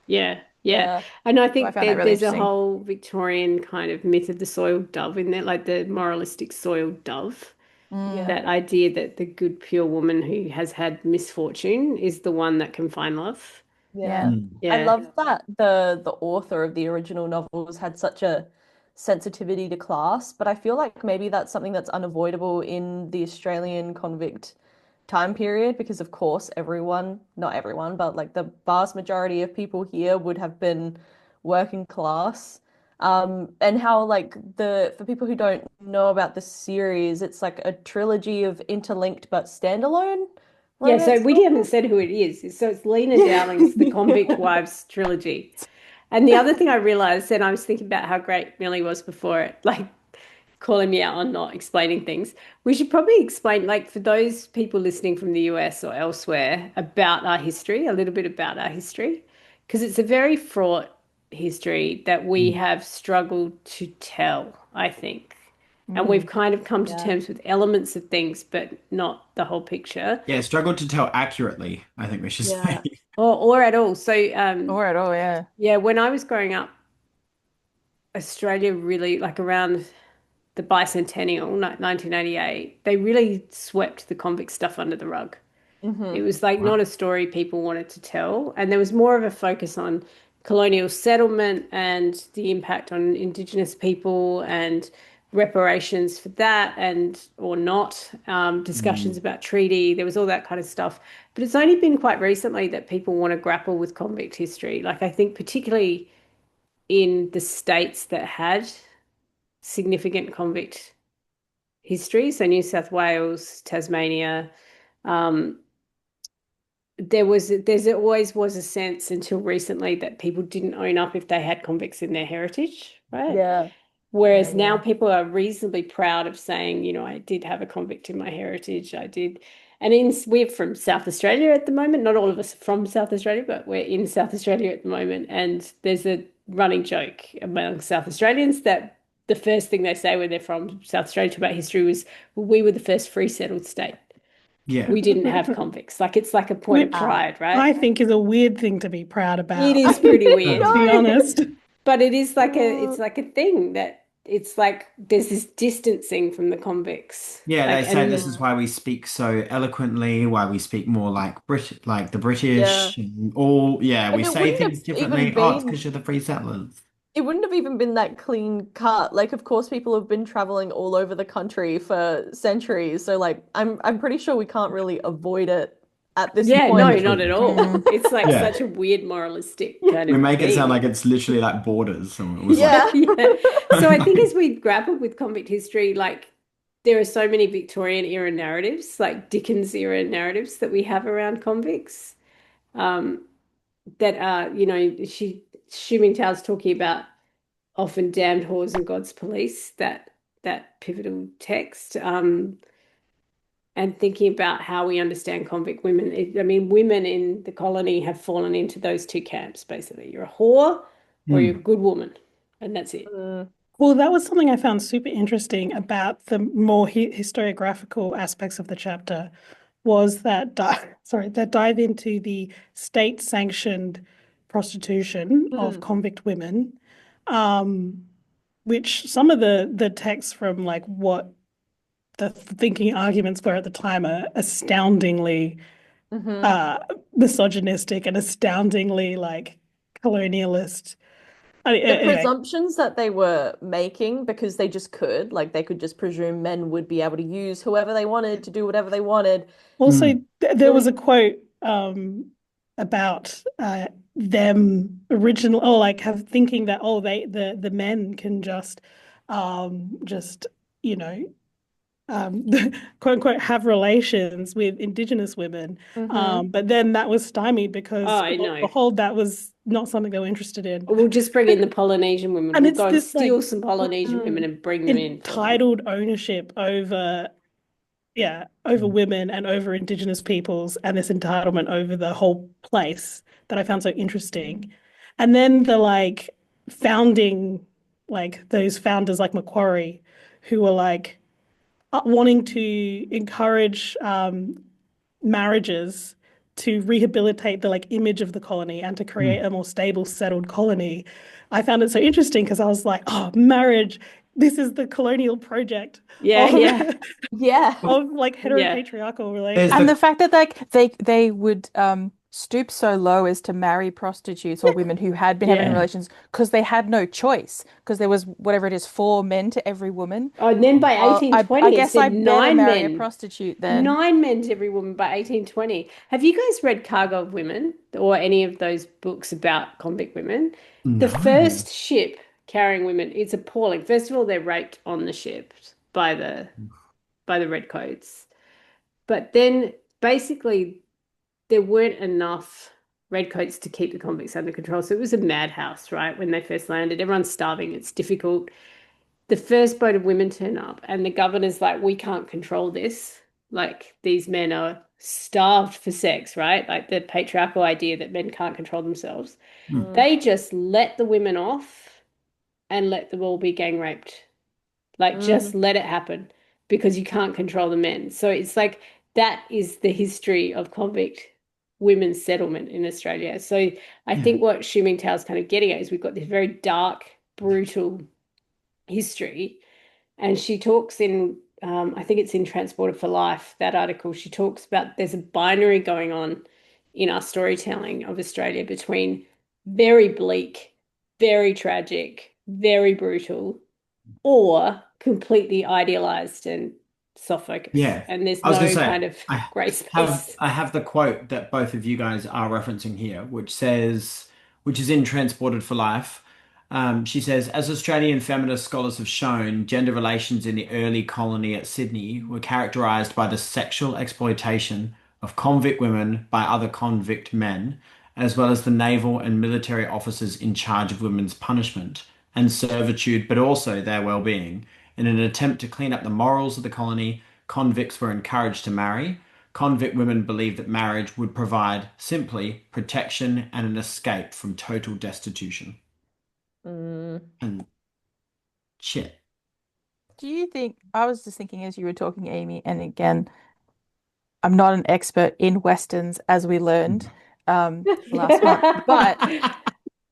Speaker 1: Yeah, yeah.
Speaker 4: Yeah.
Speaker 1: And I
Speaker 3: So I
Speaker 1: think
Speaker 3: found that really
Speaker 1: there's a
Speaker 3: interesting.
Speaker 1: whole Victorian kind of myth of the soiled dove in there, like the moralistic soiled dove.
Speaker 3: Mm,
Speaker 1: That idea that the good, pure woman who has had misfortune is the one that can find love.
Speaker 3: yeah.
Speaker 4: Yeah.
Speaker 2: Mm.
Speaker 4: I
Speaker 1: Yeah.
Speaker 4: love that the author of the original novels had such a sensitivity to class, but I feel like maybe that's something that's unavoidable in the Australian convict time period because of course everyone, not everyone, but like the vast majority of people here would have been working class. And how like for people who don't know about the series, it's like a trilogy of interlinked but standalone
Speaker 1: Yeah, so
Speaker 4: romance
Speaker 1: we haven't
Speaker 4: novels.
Speaker 1: said who it is. So it's Lena
Speaker 4: Yeah.
Speaker 1: Dowling's The Convict Wives trilogy. And the other thing I realized, and I was thinking about how great Millie was before it, like calling me out on not explaining things. We should probably explain, like for those people listening from the US or elsewhere, about our history, a little bit about our history, because it's a very fraught history that we
Speaker 2: Mm.
Speaker 1: have struggled to tell, I think. And we've
Speaker 3: mm.
Speaker 1: kind of come to
Speaker 4: Yeah.
Speaker 1: terms with elements of things, but not the whole picture.
Speaker 2: Yeah, struggled to tell accurately, I think we should
Speaker 4: Yeah.
Speaker 2: say.
Speaker 1: Or at all. So
Speaker 3: Or at all, yeah.
Speaker 1: yeah, when I was growing up, Australia really like around the bicentennial, 1988, they really swept the convict stuff under the rug. It
Speaker 4: Hmm.
Speaker 1: was like
Speaker 2: Wow.
Speaker 1: not a story people wanted to tell. And there was more of a focus on colonial settlement and the impact on Indigenous people and reparations for that and or not, discussions
Speaker 2: Mm.
Speaker 1: about treaty. There was all that kind of stuff. But it's only been quite recently that people want to grapple with convict history. Like I think particularly in the states that had significant convict history, so New South Wales, Tasmania, um, there's always was a sense until recently that people didn't own up if they had convicts in their heritage, right?
Speaker 4: Yeah. Yeah.
Speaker 1: Whereas now
Speaker 4: Yeah.
Speaker 1: people are reasonably proud of saying, I did have a convict in my heritage. I did. And we're from South Australia at the moment. Not all of us are from South Australia, but we're in South Australia at the moment. And there's a running joke among South Australians that the first thing they say when they're from South Australia about history was, well, we were the first free settled state.
Speaker 2: Yeah.
Speaker 1: We didn't have convicts. Like it's like a point of
Speaker 5: Which
Speaker 1: pride,
Speaker 5: I
Speaker 1: right?
Speaker 5: think is a weird thing to be proud
Speaker 1: It
Speaker 5: about,
Speaker 1: is pretty
Speaker 4: I
Speaker 1: weird.
Speaker 5: to be
Speaker 4: know.
Speaker 5: honest.
Speaker 1: But it is like
Speaker 4: Uh,
Speaker 1: it's like a thing that it's like there's this distancing from the convicts.
Speaker 2: Yeah, they
Speaker 1: Like,
Speaker 2: say this
Speaker 1: and
Speaker 2: is why we speak so eloquently, why we speak more like like the
Speaker 4: yeah.
Speaker 2: British, and all, yeah, we
Speaker 4: And it
Speaker 2: say
Speaker 4: wouldn't have
Speaker 2: things
Speaker 4: even
Speaker 2: differently. Oh, it's
Speaker 4: been
Speaker 2: because you're the free settlers.
Speaker 4: it wouldn't have even been that clean cut. Like, of course, people have been traveling all over the country for centuries. So, like, I'm pretty sure we can't really avoid it at this
Speaker 1: yeah, no,
Speaker 4: point.
Speaker 1: not
Speaker 2: Literally.
Speaker 1: at all.
Speaker 3: Mm.
Speaker 1: It's like
Speaker 2: Yeah.
Speaker 1: such a weird moralistic kind
Speaker 2: We
Speaker 1: of
Speaker 2: make it sound like
Speaker 1: thing.
Speaker 2: it's literally like borders. Or it was like,
Speaker 1: Yeah,
Speaker 4: Yeah.
Speaker 1: yeah. So I think as we grapple with convict history, like there are so many Victorian era narratives, like Dickens era narratives that we have around convicts. Um, that are, Hsu-Ming Tao's talking about often damned whores and God's police, that pivotal text, and thinking about how we understand convict women. I mean, women in the colony have fallen into those two camps, basically. You're a whore or you're a
Speaker 2: hmm,
Speaker 1: good woman, and that's it.
Speaker 4: Mm,
Speaker 5: Well, that was something I found super interesting about the more historiographical aspects of the chapter was that that dive into the state-sanctioned prostitution of
Speaker 4: mm,
Speaker 5: convict women, um, which some of the texts from like what the thinking arguments were at the time are astoundingly
Speaker 4: hmm.
Speaker 5: uh, misogynistic and astoundingly like colonialist.
Speaker 4: The
Speaker 5: Anyway,
Speaker 4: presumptions that they were making because they just could, like, they could just presume men would be able to use whoever they wanted to do whatever they wanted.
Speaker 5: also
Speaker 2: hmm,
Speaker 5: there was
Speaker 4: Really?
Speaker 5: a quote about them original or like have thinking that the men can just you know quote unquote have relations with Indigenous women.
Speaker 4: Hmm.
Speaker 5: But then that was stymied
Speaker 1: Oh,
Speaker 5: because,
Speaker 1: I
Speaker 5: lo and
Speaker 1: know.
Speaker 5: behold, that was not something they were interested in.
Speaker 1: We'll just bring in the Polynesian women.
Speaker 5: And
Speaker 1: We'll
Speaker 5: it's
Speaker 1: go and
Speaker 5: this
Speaker 1: steal some Polynesian women and bring them in for them.
Speaker 5: entitled ownership over women and over Indigenous peoples, and this entitlement over the whole place that I found so interesting. And then the like founding, like those founders like Macquarie, who were like wanting to encourage marriages to rehabilitate the like image of the colony and to create a more stable, settled colony. I found it so interesting because I was like, oh, marriage, this is the colonial project
Speaker 1: Yeah.
Speaker 5: of like heteropatriarchal relations.
Speaker 3: And the fact that like they would stoop so low as to marry prostitutes or women who had been having relations because they had no choice, because there was whatever it is, 4 men to every woman.
Speaker 1: Oh, and then by 1820,
Speaker 3: I guess I'd better
Speaker 1: 9
Speaker 3: marry
Speaker 1: men.
Speaker 3: a prostitute then.
Speaker 1: 9 men to every woman by 1820. Have you guys read Cargo of Women or any of those books about convict women? The first ship carrying women, it's appalling. First of all, they're raped on the ship by the redcoats. But then basically there weren't enough redcoats to keep the convicts under control. So it was a madhouse, right? When they first landed, everyone's starving. It's difficult. The first boat of women turn up and the governor's like, we can't control this. Like, these men are starved for sex, right? Like the patriarchal idea that men can't control themselves. They just let the women off and let them all be gang raped. Like, just let it happen because you can't control the men. So it's like, that is the history of convict women's settlement in Australia. So I think what Hsu-Ming Teo is kind of getting at is we've got this very dark, brutal history. And she talks in, I think it's in Transported for Life, that article, she talks about there's a binary going on in our storytelling of Australia between very bleak, very tragic, very brutal, or completely idealized and soft focus.
Speaker 2: Yeah.
Speaker 1: And there's
Speaker 2: I was
Speaker 1: no
Speaker 2: gonna say,
Speaker 1: kind of grey space.
Speaker 2: I have the quote that both of you guys are referencing here, which says, which is in Transported for Life. She says, as Australian feminist scholars have shown, gender relations in the early colony at Sydney were characterized by the sexual exploitation of convict women by other convict men, as well as the naval and military officers in charge of women's punishment and servitude, but also their well-being. In an attempt to clean up the morals of the colony, convicts were encouraged to marry. Convict women believed that marriage would provide simply protection and an escape from total destitution. And shit.
Speaker 3: Do you think, I was just thinking as you were talking, Amy, and again, I'm not an expert in Westerns, as we learned last month, but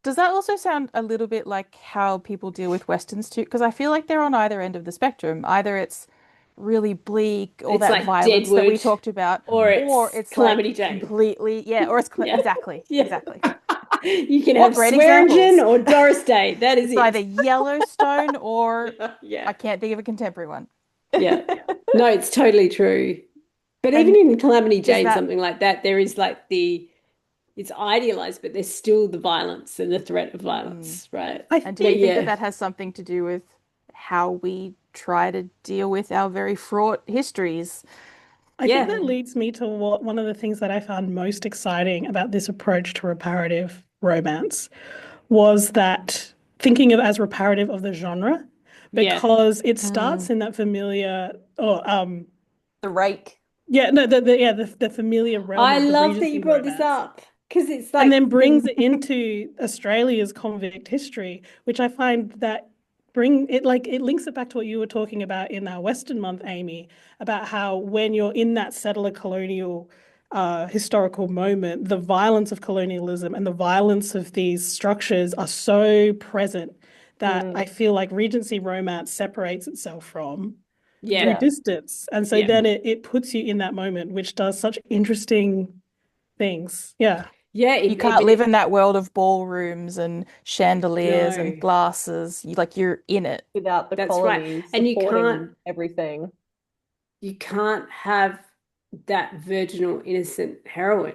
Speaker 3: does that also sound a little bit like how people deal with Westerns too? Because I feel like they're on either end of the spectrum. Either it's really bleak, all
Speaker 1: It's
Speaker 3: that
Speaker 1: like
Speaker 3: violence that we
Speaker 1: Deadwood,
Speaker 3: talked about,
Speaker 1: or it's Calamity
Speaker 3: like
Speaker 1: Jane.
Speaker 3: completely, or it's exactly.
Speaker 1: You can
Speaker 3: What
Speaker 1: have
Speaker 3: great
Speaker 1: Swearingen
Speaker 3: examples.
Speaker 1: or Doris Day. That is
Speaker 3: It's either Yellowstone or
Speaker 1: Yeah.
Speaker 3: I can't think of a contemporary one.
Speaker 1: Yeah. No, it's totally true. But
Speaker 3: And
Speaker 1: even in Calamity
Speaker 3: does
Speaker 1: Jane,
Speaker 3: that-
Speaker 1: something like that, there is like it's idealized, but there's still the violence and the threat of violence, right?
Speaker 3: And do you think that has something to do with how we try to deal with our very fraught histories?
Speaker 5: I think that leads me to one of the things that I found most exciting about this approach to reparative romance was that thinking of as reparative of the genre, because it starts in that familiar
Speaker 4: The rake.
Speaker 5: the familiar realm
Speaker 1: I
Speaker 5: of the
Speaker 1: love that
Speaker 5: Regency
Speaker 1: you brought this
Speaker 5: romance.
Speaker 1: up because it's like
Speaker 5: And then brings it into Australia's convict history, which I find that it links it back to what you were talking about in our Western Month, Amy, about how when you're in that settler colonial historical moment, the violence of colonialism and the violence of these structures are so present that I feel like Regency romance separates itself from through distance. And so then it puts you in that moment, which does such interesting things. Yeah.
Speaker 1: Yeah,
Speaker 3: You can't live in that world of ballrooms and chandeliers and glasses. You're in it.
Speaker 4: Without the colonies
Speaker 1: and you
Speaker 4: supporting
Speaker 1: can't
Speaker 4: everything.
Speaker 1: You can't have that virginal innocent heroine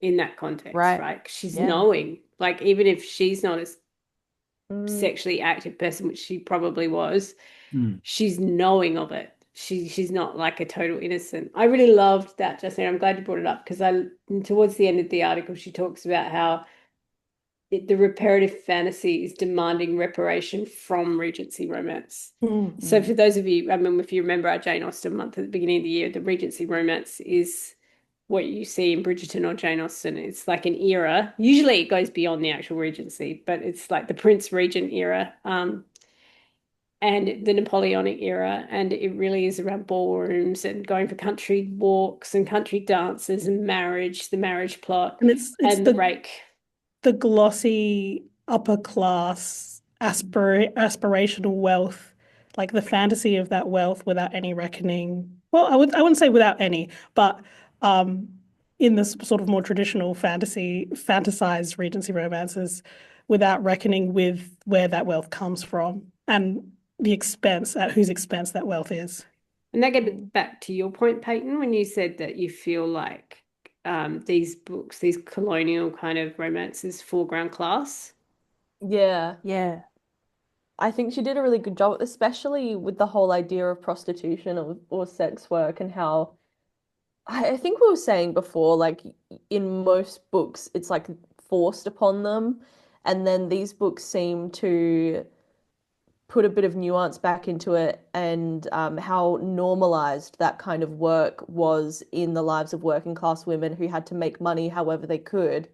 Speaker 1: in that context, right? 'Cause she's knowing, like, even if she's not a sexually active person, which she probably was, she's knowing of it. She's not like a total innocent. I really loved that, Justine. I'm glad you brought it up because towards the end of the article, she talks about how the reparative fantasy is demanding reparation from Regency romance. So for those of you, I mean, if you remember our Jane Austen month at the beginning of the year, the Regency romance is what you see in Bridgerton or Jane Austen. It's like an era. Usually it goes beyond the actual Regency, but it's like the Prince Regent era, and the Napoleonic era. And it really is around ballrooms and going for country walks and country dances and marriage, the marriage plot,
Speaker 5: And it's
Speaker 1: and the rake.
Speaker 5: the glossy upper class aspirational wealth, like the fantasy of that wealth without any reckoning. Well, I wouldn't say without any, but in this sort of more traditional fantasized Regency romances, without reckoning with where that wealth comes from and the expense, at whose expense that wealth is.
Speaker 1: And that gets back to your point, Peyton, when you said that you feel like these books, these colonial kind of romances, foreground class.
Speaker 4: Yeah.
Speaker 3: Yeah.
Speaker 4: I think she did a really good job, especially with the whole idea of prostitution or sex work, and how I think we were saying before, like in most books, it's like forced upon them. And then these books seem to put a bit of nuance back into it, and how normalized that kind of work was in the lives of working class women who had to make money however they could.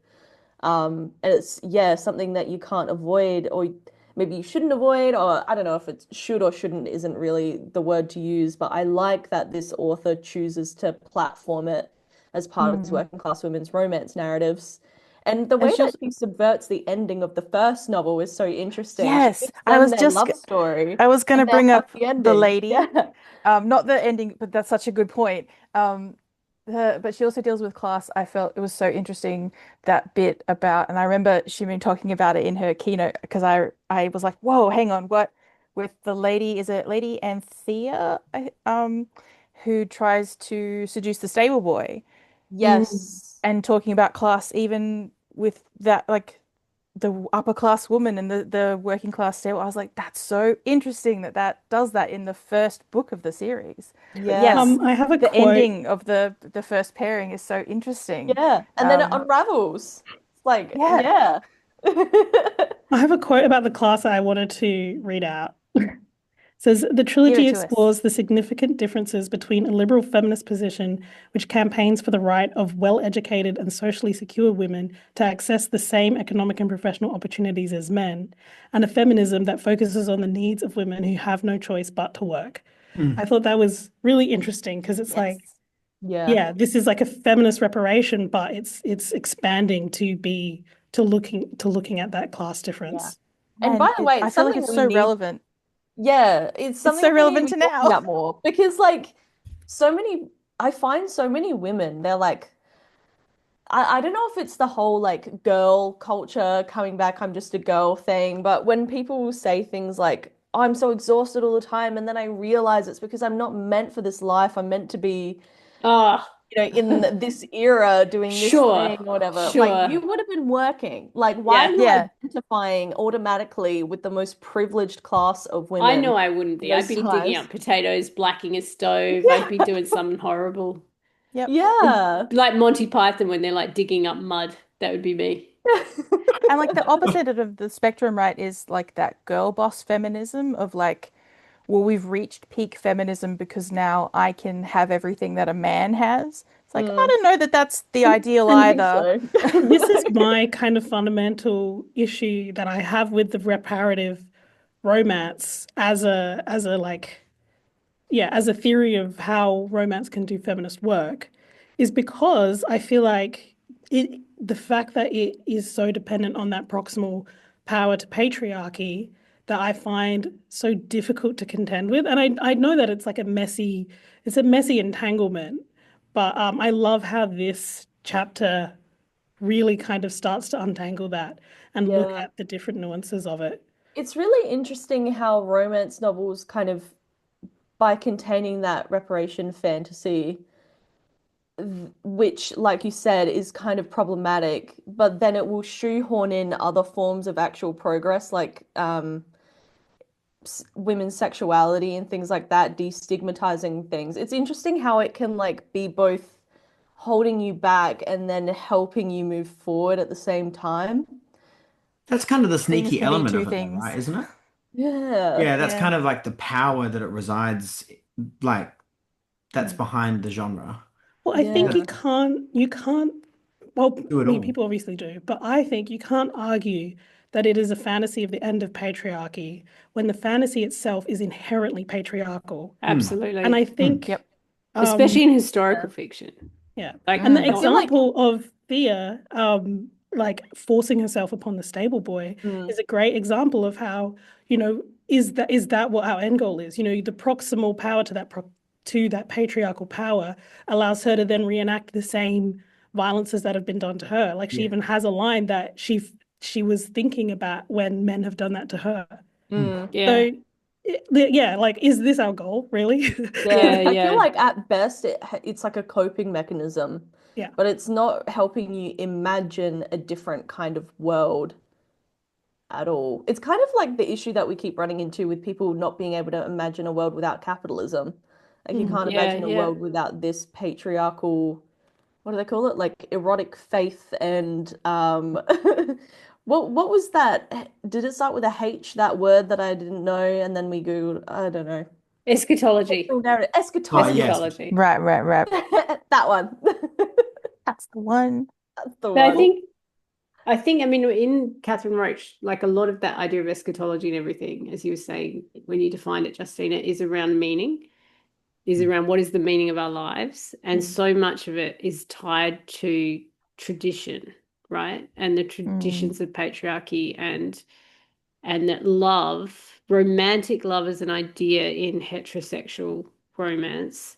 Speaker 4: And it's, yeah, something that you can't avoid, or maybe you shouldn't avoid, or I don't know if it's should or shouldn't isn't really the word to use, but I like that this author chooses to platform it as part of his working class women's romance narratives. And the way
Speaker 3: And she
Speaker 4: that
Speaker 3: also,
Speaker 4: she subverts the ending of the first novel is so interesting. She
Speaker 3: yes,
Speaker 4: gives
Speaker 3: I
Speaker 4: them
Speaker 3: was
Speaker 4: their
Speaker 3: just,
Speaker 4: love story
Speaker 3: I was going to
Speaker 4: and their
Speaker 3: bring up
Speaker 4: happy
Speaker 3: the
Speaker 4: ending.
Speaker 3: lady,
Speaker 4: Yeah.
Speaker 3: not the ending, but that's such a good point. But she also deals with class. I felt it was so interesting, that bit about, and I remember Hsu-Ming talking about it in her keynote, because I was like, whoa, hang on, what, with the lady, is it Lady Anthea, who tries to seduce the stable boy,
Speaker 4: Yes.
Speaker 3: and talking about class, even with that, like the upper class woman and the working class stable. I was like, that's so interesting that that does that in the first book of the series. But
Speaker 4: Yeah.
Speaker 3: yes,
Speaker 5: I have a
Speaker 3: the
Speaker 5: quote.
Speaker 3: ending of the first pairing is so interesting.
Speaker 4: Yeah. And then it
Speaker 3: Um,
Speaker 4: unravels. It's like,
Speaker 3: yeah.
Speaker 4: yeah.
Speaker 5: I have a quote about the class I wanted to read out. Says the
Speaker 3: Give it
Speaker 5: trilogy
Speaker 3: to us.
Speaker 5: explores the significant differences between a liberal feminist position, which campaigns for the right of well-educated and socially secure women to access the same economic and professional opportunities as men, and a feminism that focuses on the needs of women who have no choice but to work. I thought that was really interesting because it's like,
Speaker 3: Yes.
Speaker 4: Yeah.
Speaker 5: yeah, this is like a feminist reparation, but it's expanding to looking at that class difference.
Speaker 4: And by
Speaker 3: And
Speaker 4: the way,
Speaker 3: I
Speaker 4: it's
Speaker 3: feel like
Speaker 4: something
Speaker 3: it's
Speaker 4: we
Speaker 3: so
Speaker 4: need.
Speaker 3: relevant.
Speaker 4: Yeah, it's
Speaker 3: It's
Speaker 4: something
Speaker 3: so
Speaker 4: we need to
Speaker 3: relevant
Speaker 4: be
Speaker 3: to
Speaker 4: talking
Speaker 3: now.
Speaker 4: about more, because like I find so many women, they're like, I don't know if it's the whole like girl culture coming back, I'm just a girl thing, but when people say things like, oh, I'm so exhausted all the time, and then I realize it's because I'm not meant for this life. I'm meant to be,
Speaker 1: Oh,
Speaker 4: in this era doing this
Speaker 1: sure,
Speaker 4: thing or whatever. Like, you
Speaker 1: sure.
Speaker 4: would have been working. Like, why
Speaker 1: Yeah.
Speaker 4: are you
Speaker 3: Yeah.
Speaker 4: identifying automatically with the most privileged class of
Speaker 1: I know
Speaker 4: women
Speaker 1: I wouldn't
Speaker 4: in
Speaker 1: be. I'd
Speaker 4: those
Speaker 1: be digging
Speaker 4: times?
Speaker 1: up potatoes, blacking a stove. I'd be
Speaker 4: Yeah.
Speaker 1: doing something horrible.
Speaker 3: Yep.
Speaker 4: Yeah.
Speaker 1: Like Monty Python when they're like digging up mud. That would be me.
Speaker 3: And like the opposite of the spectrum, right, is like that girl boss feminism of like, well, we've reached peak feminism because now I can have everything that a man has. It's like, I
Speaker 4: Mm,
Speaker 3: don't know that that's the
Speaker 5: And
Speaker 3: ideal
Speaker 4: I think
Speaker 3: either.
Speaker 4: so.
Speaker 5: this is my kind of fundamental issue that I have with the reparative romance as a like, yeah, as a theory of how romance can do feminist work, is because I feel like the fact that it is so dependent on that proximal power to patriarchy, that I find so difficult to contend with. And I know that it's a messy entanglement, but I love how this chapter really kind of starts to untangle that and look
Speaker 4: Yeah.
Speaker 5: at the different nuances of it.
Speaker 4: It's really interesting how romance novels kind of, by containing that reparation fantasy, which, like you said, is kind of problematic, but then it will shoehorn in other forms of actual progress, like women's sexuality and things like that, destigmatizing things. It's interesting how it can like be both holding you back and then helping you move forward at the same time.
Speaker 2: That's kind of the
Speaker 3: Things
Speaker 2: sneaky
Speaker 3: can be
Speaker 2: element
Speaker 3: two
Speaker 2: of it, though,
Speaker 3: things.
Speaker 2: right? Isn't it?
Speaker 4: Yeah.
Speaker 2: Yeah, that's
Speaker 3: Yeah.
Speaker 2: kind of like the power that it resides, like that's behind the genre.
Speaker 5: Well, I think
Speaker 4: Yeah.
Speaker 5: you can't, well,
Speaker 2: Do
Speaker 5: I
Speaker 2: it
Speaker 5: mean,
Speaker 2: all.
Speaker 5: people obviously do, but I think you can't argue that it is a fantasy of the end of patriarchy when the fantasy itself is inherently patriarchal.
Speaker 2: Hmm.
Speaker 1: Absolutely.
Speaker 5: And I think,
Speaker 3: Yep.
Speaker 1: Especially in historical fiction.
Speaker 5: yeah,
Speaker 1: Like,
Speaker 5: and the
Speaker 3: Mm.
Speaker 4: I feel like
Speaker 5: example of Thea, like forcing herself upon the stable boy is a great example of how, is that what our end goal is? The proximal power to that patriarchal power allows her to then reenact the same violences that have been done to her. Like she
Speaker 2: Yeah.
Speaker 5: even has a line that she was thinking about when men have done that to her.
Speaker 1: yeah.
Speaker 5: So yeah, like is this our goal, really?
Speaker 4: Yeah, I
Speaker 1: Yeah.
Speaker 4: feel like at best it's like a coping mechanism,
Speaker 5: Yeah.
Speaker 4: but it's not helping you imagine a different kind of world at all. It's kind of like the issue that we keep running into with people not being able to imagine a world without capitalism. Like you can't
Speaker 1: Yeah,
Speaker 4: imagine a
Speaker 1: yeah.
Speaker 4: world without this patriarchal, what do they call it? Like erotic faith and what was that? Did it start with a H, that word that I didn't know, and then we Googled, I don't know.
Speaker 1: Eschatology.
Speaker 2: Oh, yes.
Speaker 1: Eschatology.
Speaker 3: Right.
Speaker 4: That one.
Speaker 3: That's the one.
Speaker 4: That's the
Speaker 1: But I
Speaker 4: one.
Speaker 1: think, I mean, in Catherine Roach, like a lot of that idea of eschatology and everything, as you were saying, when you defined it, Justina, is around meaning, is around what is the meaning of our lives. And so much of it is tied to tradition, right? And the traditions of patriarchy and that love, romantic love as an idea in heterosexual romance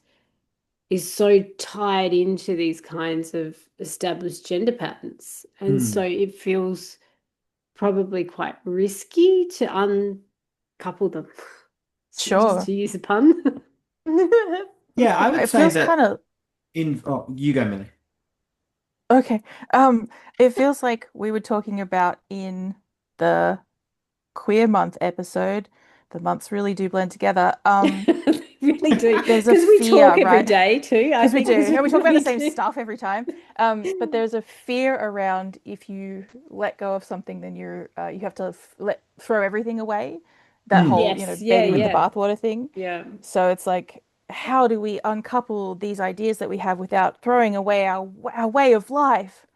Speaker 1: is so tied into these kinds of established gender patterns. And so it feels probably quite risky to uncouple them.
Speaker 3: Sure.
Speaker 1: To use a pun.
Speaker 2: Yeah, I would
Speaker 3: It
Speaker 2: say
Speaker 3: feels
Speaker 2: that
Speaker 3: kind of
Speaker 2: you go, Millie.
Speaker 3: okay. It feels like we were talking about in the Queer Month episode. The months really do blend together.
Speaker 1: They really do.
Speaker 3: There's a
Speaker 1: Because we
Speaker 3: fear,
Speaker 1: talk every
Speaker 3: right?
Speaker 1: day too. I
Speaker 3: Because we
Speaker 1: think
Speaker 3: do.
Speaker 1: 'cause
Speaker 3: And we talk about the
Speaker 1: really
Speaker 3: same
Speaker 1: do.
Speaker 3: stuff every time. But there's a fear around if you let go of something, then you have to throw everything away. That whole,
Speaker 1: Yes,
Speaker 3: baby with the
Speaker 1: yeah.
Speaker 3: bathwater thing.
Speaker 1: Yeah.
Speaker 3: So it's like, how do we uncouple these ideas that we have without throwing away our way of life?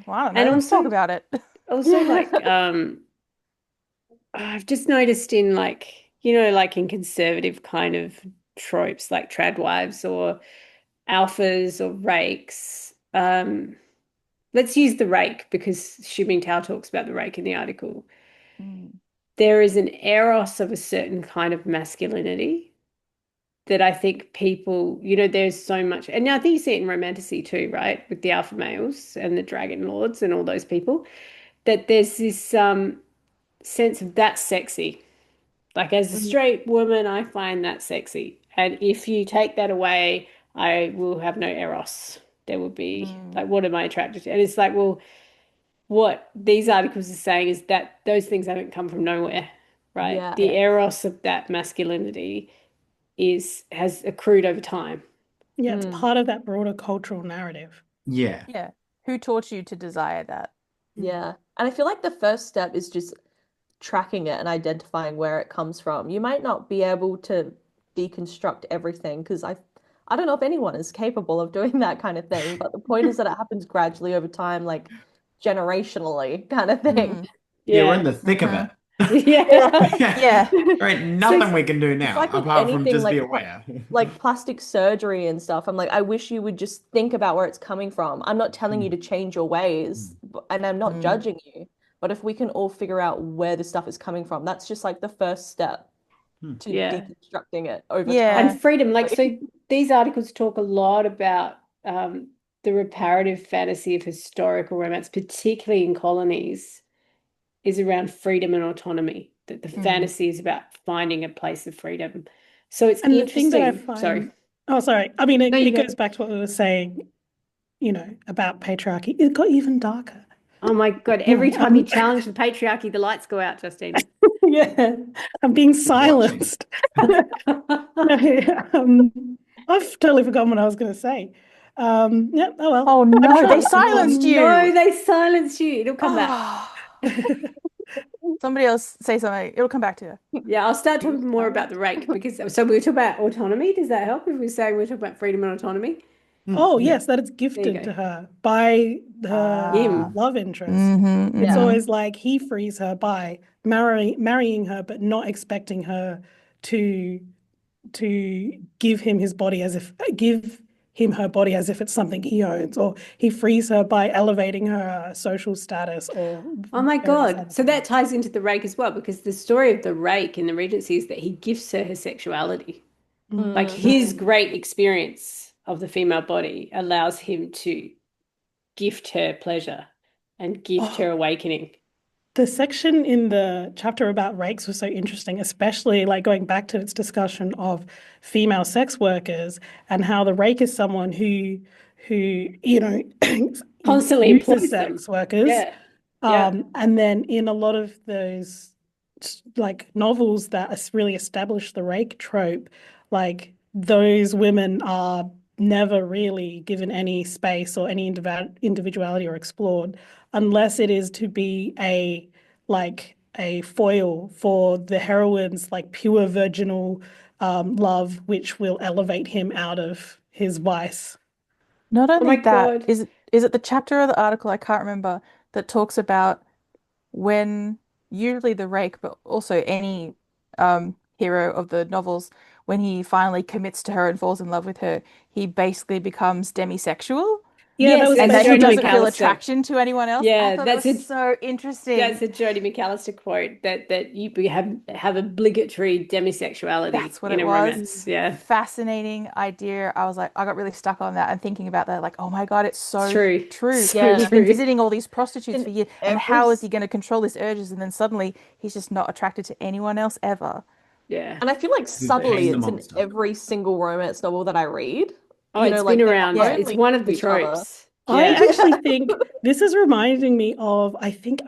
Speaker 3: Well, I don't know.
Speaker 1: And
Speaker 3: Let's talk
Speaker 1: also
Speaker 3: about it.
Speaker 1: like I've just noticed in like, like in conservative kind of tropes like trad wives or alphas or rakes. Let's use the rake because Hsu-Ming Teo talks about the rake in the article. There is an eros of a certain kind of masculinity that I think people, there's so much, and I think you see it in romantasy too, right? With the alpha males and the dragon lords and all those people, that there's this sense of that's sexy. Like as a straight woman, I find that sexy. And if you take that away, I will have no eros. There will be like, what am I attracted to? And it's like, well, what these articles are saying is that those things haven't come from nowhere, right?
Speaker 4: Yeah,
Speaker 1: The
Speaker 4: yeah.
Speaker 1: eros of that masculinity has accrued over time.
Speaker 5: Yeah, it's part of that broader cultural narrative.
Speaker 2: Yeah.
Speaker 3: Yeah. Who taught you to desire that?
Speaker 4: Yeah. And I feel like the first step is just tracking it and identifying where it comes from. You might not be able to deconstruct everything because I don't know if anyone is capable of doing that kind of thing, but the point is that it happens gradually over time, like generationally kind of thing.
Speaker 2: Yeah, we're in
Speaker 1: Yeah.
Speaker 2: the thick of it.
Speaker 1: Yeah.
Speaker 3: Yeah.
Speaker 2: There ain't nothing we can do now
Speaker 4: It's like with
Speaker 2: apart from
Speaker 4: anything
Speaker 2: just be
Speaker 4: like
Speaker 2: aware.
Speaker 4: like plastic surgery and stuff. I'm like, I wish you would just think about where it's coming from. I'm not telling you to change your ways, and I'm not judging you. But if we can all figure out where the stuff is coming from, that's just like the first step to
Speaker 1: Yeah.
Speaker 4: deconstructing it over
Speaker 3: Yeah.
Speaker 1: And
Speaker 4: time.
Speaker 1: freedom. Like, so these articles talk a lot about the reparative fantasy of historical romance, particularly in colonies, is around freedom and autonomy. That the fantasy is about finding a place of freedom. So it's
Speaker 5: And the thing that I
Speaker 1: interesting.
Speaker 5: find,
Speaker 1: Sorry.
Speaker 5: oh, sorry. I mean,
Speaker 1: No, you
Speaker 5: it
Speaker 1: go.
Speaker 5: goes back to what we were saying, about patriarchy. It got even darker.
Speaker 1: Oh my God. Every time you challenge the patriarchy, the lights go out, Justina.
Speaker 5: Yeah, I'm being silenced. I've totally forgotten what I was going to say. Yeah, oh well.
Speaker 3: Oh no, they
Speaker 1: Oh
Speaker 3: silenced you.
Speaker 1: no, they silenced you. It'll come back.
Speaker 3: Somebody else say something. It'll come back to you.
Speaker 1: Yeah, I'll start talking more about the rake because so we were talking about autonomy. Does that help if we say we're talking about freedom and autonomy?
Speaker 5: Oh,
Speaker 2: Yeah.
Speaker 5: yes, that it's
Speaker 1: There you
Speaker 5: gifted
Speaker 1: go.
Speaker 5: to her by her
Speaker 1: Him.
Speaker 5: love interest.
Speaker 3: Mm-hmm,
Speaker 5: It's
Speaker 3: mm-hmm.
Speaker 5: always like he frees her by marrying her, but not expecting her to give him his body give him her body as if it's something he owns, or he frees her by elevating her social status or
Speaker 1: Oh my
Speaker 5: various
Speaker 1: God.
Speaker 5: other
Speaker 1: So that
Speaker 5: things.
Speaker 1: ties into the rake as well, because the story of the rake in the Regency is that he gifts her her sexuality. Like his great experience of the female body allows him to gift her pleasure and gift her awakening.
Speaker 5: The section in the chapter about rakes was so interesting, especially like going back to its discussion of female sex workers and how the rake is someone who
Speaker 1: Constantly
Speaker 5: uses
Speaker 1: employs
Speaker 5: sex
Speaker 1: them.
Speaker 5: workers.
Speaker 1: Yeah. Yeah.
Speaker 5: And then in a lot of those like novels that really establish the rake trope, like those women are never really given any space or any individuality or explored unless it is to be a foil for the heroine's like pure virginal love, which will elevate him out of his vice.
Speaker 3: Not
Speaker 1: Oh
Speaker 3: only
Speaker 1: my
Speaker 3: that,
Speaker 1: God.
Speaker 3: is it the chapter or the article, I can't remember, that talks about when usually the rake, but also any hero of the novels, when he finally commits to her and falls in love with her, he basically becomes demisexual
Speaker 5: Yeah, that
Speaker 1: Yes,
Speaker 5: was
Speaker 3: and
Speaker 1: that's
Speaker 3: that he
Speaker 1: Jodi
Speaker 3: doesn't feel
Speaker 1: McAlister.
Speaker 3: attraction to anyone else. I
Speaker 1: Yeah,
Speaker 3: thought that
Speaker 1: that's
Speaker 3: was
Speaker 1: a
Speaker 3: so interesting.
Speaker 1: that's a Jodi McAlister quote that you have obligatory demisexuality
Speaker 3: That's what
Speaker 1: in
Speaker 3: it
Speaker 1: a
Speaker 3: was.
Speaker 1: romance. Yeah.
Speaker 3: Fascinating idea. I was like, I got really stuck on that and thinking about that, like, oh my God, it's
Speaker 1: It's
Speaker 3: so
Speaker 1: true.
Speaker 3: true.
Speaker 1: So
Speaker 4: Yeah.
Speaker 3: He's been
Speaker 1: true.
Speaker 3: visiting all these prostitutes
Speaker 4: In
Speaker 3: for years, and
Speaker 4: every
Speaker 3: how is
Speaker 4: s-
Speaker 3: he going to control his urges? And then suddenly he's just not attracted to anyone else ever.
Speaker 1: Yeah.
Speaker 4: And I feel like
Speaker 2: Who
Speaker 4: subtly
Speaker 2: became the
Speaker 4: it's in
Speaker 2: monster?
Speaker 4: every single romance novel that I read.
Speaker 1: Oh,
Speaker 4: You
Speaker 1: it's
Speaker 4: know,
Speaker 1: been
Speaker 4: like they're
Speaker 1: around.
Speaker 3: Yeah.
Speaker 1: It's
Speaker 4: only
Speaker 1: one of
Speaker 4: to
Speaker 1: the
Speaker 4: each other.
Speaker 1: tropes.
Speaker 5: I
Speaker 1: Yeah.
Speaker 5: actually think this is reminding me of, I think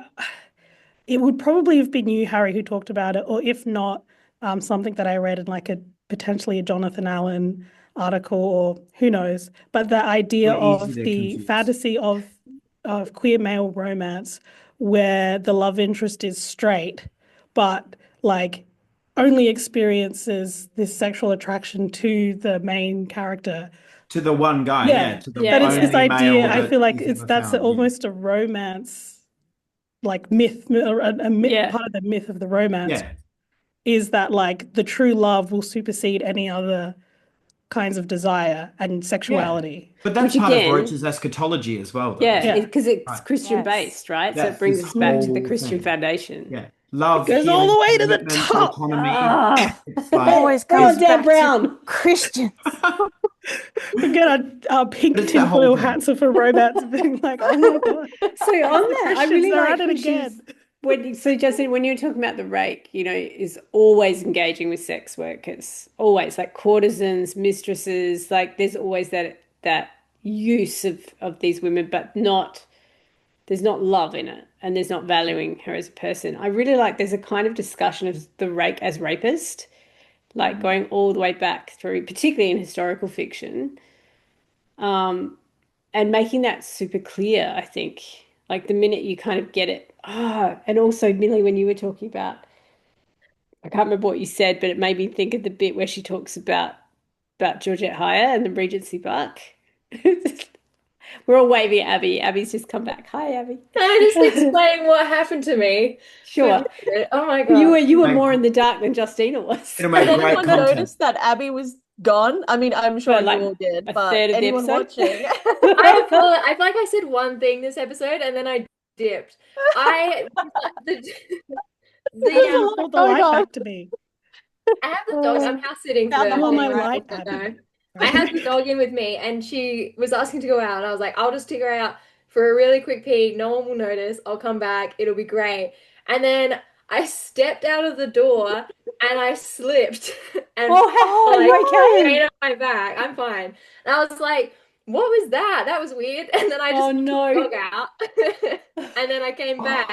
Speaker 5: it would probably have been you, Harry, who talked about it, or if not, something that I read in like potentially a Jonathan Allen article, or who knows. But the idea
Speaker 2: We're easy
Speaker 5: of
Speaker 2: to
Speaker 5: the
Speaker 2: confuse.
Speaker 5: fantasy of queer male romance where the love interest is straight, but like only experiences this sexual attraction to the main character.
Speaker 2: To the one guy,
Speaker 5: Yeah.
Speaker 2: to the
Speaker 1: Yeah,
Speaker 5: But it's this
Speaker 2: only male
Speaker 5: idea, I
Speaker 2: that
Speaker 5: feel like
Speaker 2: he's ever
Speaker 5: that's
Speaker 2: found. Yeah.
Speaker 5: almost a romance like myth, or a myth,
Speaker 1: Yeah.
Speaker 5: part of the myth of the romance
Speaker 2: Yeah.
Speaker 5: is that like the true love will supersede any other kinds of desire and
Speaker 2: Yeah.
Speaker 5: sexuality.
Speaker 2: But that's
Speaker 1: Which
Speaker 2: part of
Speaker 1: again,
Speaker 2: Roach's eschatology as well, though,
Speaker 1: yeah,
Speaker 2: isn't it?
Speaker 1: because it's
Speaker 2: Right.
Speaker 1: Christian
Speaker 3: Yes.
Speaker 1: based, right? So it
Speaker 2: That's
Speaker 1: brings
Speaker 2: this
Speaker 1: us back to the
Speaker 2: whole
Speaker 1: Christian
Speaker 2: thing.
Speaker 1: foundation.
Speaker 2: Yeah. Love,
Speaker 5: It goes all
Speaker 2: healing,
Speaker 5: the way to the
Speaker 2: commitment,
Speaker 5: top.
Speaker 2: autonomy.
Speaker 1: Ah,
Speaker 2: It's like,
Speaker 3: Always
Speaker 1: come on,
Speaker 3: comes
Speaker 1: Dan
Speaker 3: back to
Speaker 1: Brown.
Speaker 3: Christians.
Speaker 5: We get our
Speaker 2: but
Speaker 5: pink
Speaker 2: it's that whole
Speaker 5: tinfoil
Speaker 2: thing.
Speaker 5: hats for romance, being like, oh my God,
Speaker 1: So on
Speaker 5: the
Speaker 1: that, I
Speaker 5: Christians,
Speaker 1: really
Speaker 5: they're
Speaker 1: like
Speaker 5: at it
Speaker 1: Christians.
Speaker 5: again.
Speaker 1: So Justin, when you're talking about the rake, is always engaging with sex workers, always like courtesans, mistresses, like there's always that use of these women, but there's not love in it, and there's not valuing her as a person. I really like there's a kind of discussion of the rake as rapist, like going all the way back through, particularly in historical fiction, and making that super clear, I think. Like the minute you kind of get it. And also, Millie, when you were talking about, I can't remember what you said, but it made me think of the bit where she talks about Georgette Heyer and the Regency Buck. We're all waving at Abby. Abby's just come back. Hi, Abby.
Speaker 6: Can I just explain what happened to me?
Speaker 1: Sure.
Speaker 6: Oh my
Speaker 1: You were
Speaker 6: God.
Speaker 1: more in the dark than Justina was.
Speaker 2: It'll make
Speaker 4: Did
Speaker 2: great
Speaker 4: anyone
Speaker 2: content.
Speaker 4: notice that Abby was gone? I mean, I'm sure
Speaker 1: For,
Speaker 4: you
Speaker 1: like,
Speaker 4: all did,
Speaker 1: a
Speaker 4: but
Speaker 1: third of the
Speaker 4: anyone
Speaker 1: episode?
Speaker 4: watching?
Speaker 6: I feel like I said one thing this episode and then I dipped. The
Speaker 5: There's a lot
Speaker 4: oh
Speaker 5: of the light
Speaker 4: God.
Speaker 5: back to me.
Speaker 6: I have the dog. I'm house sitting for
Speaker 4: Found the
Speaker 5: You are
Speaker 4: whole
Speaker 5: my
Speaker 4: right
Speaker 5: light,
Speaker 6: no.
Speaker 5: Abby.
Speaker 6: I had the dog in with me and she was asking to go out and I was like, I'll just take her out for a really quick pee. No one will notice. I'll come back. It'll be great. And then I stepped out of the door and I slipped and
Speaker 1: Oh,
Speaker 6: fell,
Speaker 1: are you okay?
Speaker 6: straight on my back. I'm fine. And I was like, what was that? That was weird. And then I just
Speaker 1: Oh, no.
Speaker 6: took the dog out. And then I came back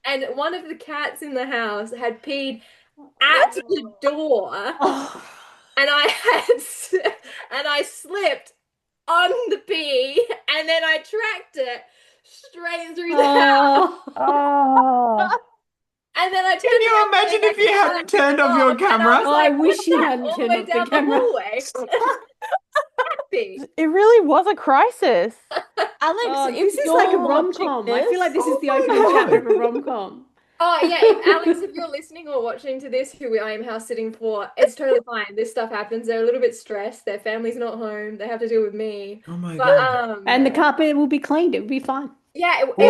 Speaker 6: and one of the cats in the house had peed at the door.
Speaker 1: Oh.
Speaker 6: And I slipped on the pee, and then I tracked it straight through the house.
Speaker 1: Oh.
Speaker 3: Oh,
Speaker 6: And then
Speaker 2: Imagine if you hadn't turned off your
Speaker 6: And I
Speaker 2: camera.
Speaker 6: was
Speaker 1: Oh, I
Speaker 6: like,
Speaker 1: wish
Speaker 6: what's
Speaker 1: you
Speaker 6: that
Speaker 1: hadn't
Speaker 6: all the
Speaker 1: turned
Speaker 6: way
Speaker 1: off the
Speaker 6: down the
Speaker 1: camera.
Speaker 6: hallway? Happy.
Speaker 3: It really was a crisis.
Speaker 4: Alex,
Speaker 1: Oh,
Speaker 4: if
Speaker 1: this is like a
Speaker 4: you're watching
Speaker 1: rom-com. I feel like this is the
Speaker 2: Oh my
Speaker 1: opening chapter of a
Speaker 2: God.
Speaker 1: rom-com.
Speaker 6: Oh yeah, if Alex, if you're listening or watching to this, who I am house sitting for, it's totally fine. This stuff happens. They're a little bit stressed. Their family's not home. They have to deal with me.
Speaker 2: Oh my
Speaker 6: But
Speaker 2: God.
Speaker 1: And the carpet will be cleaned. It will be fine.
Speaker 6: yeah,
Speaker 2: All we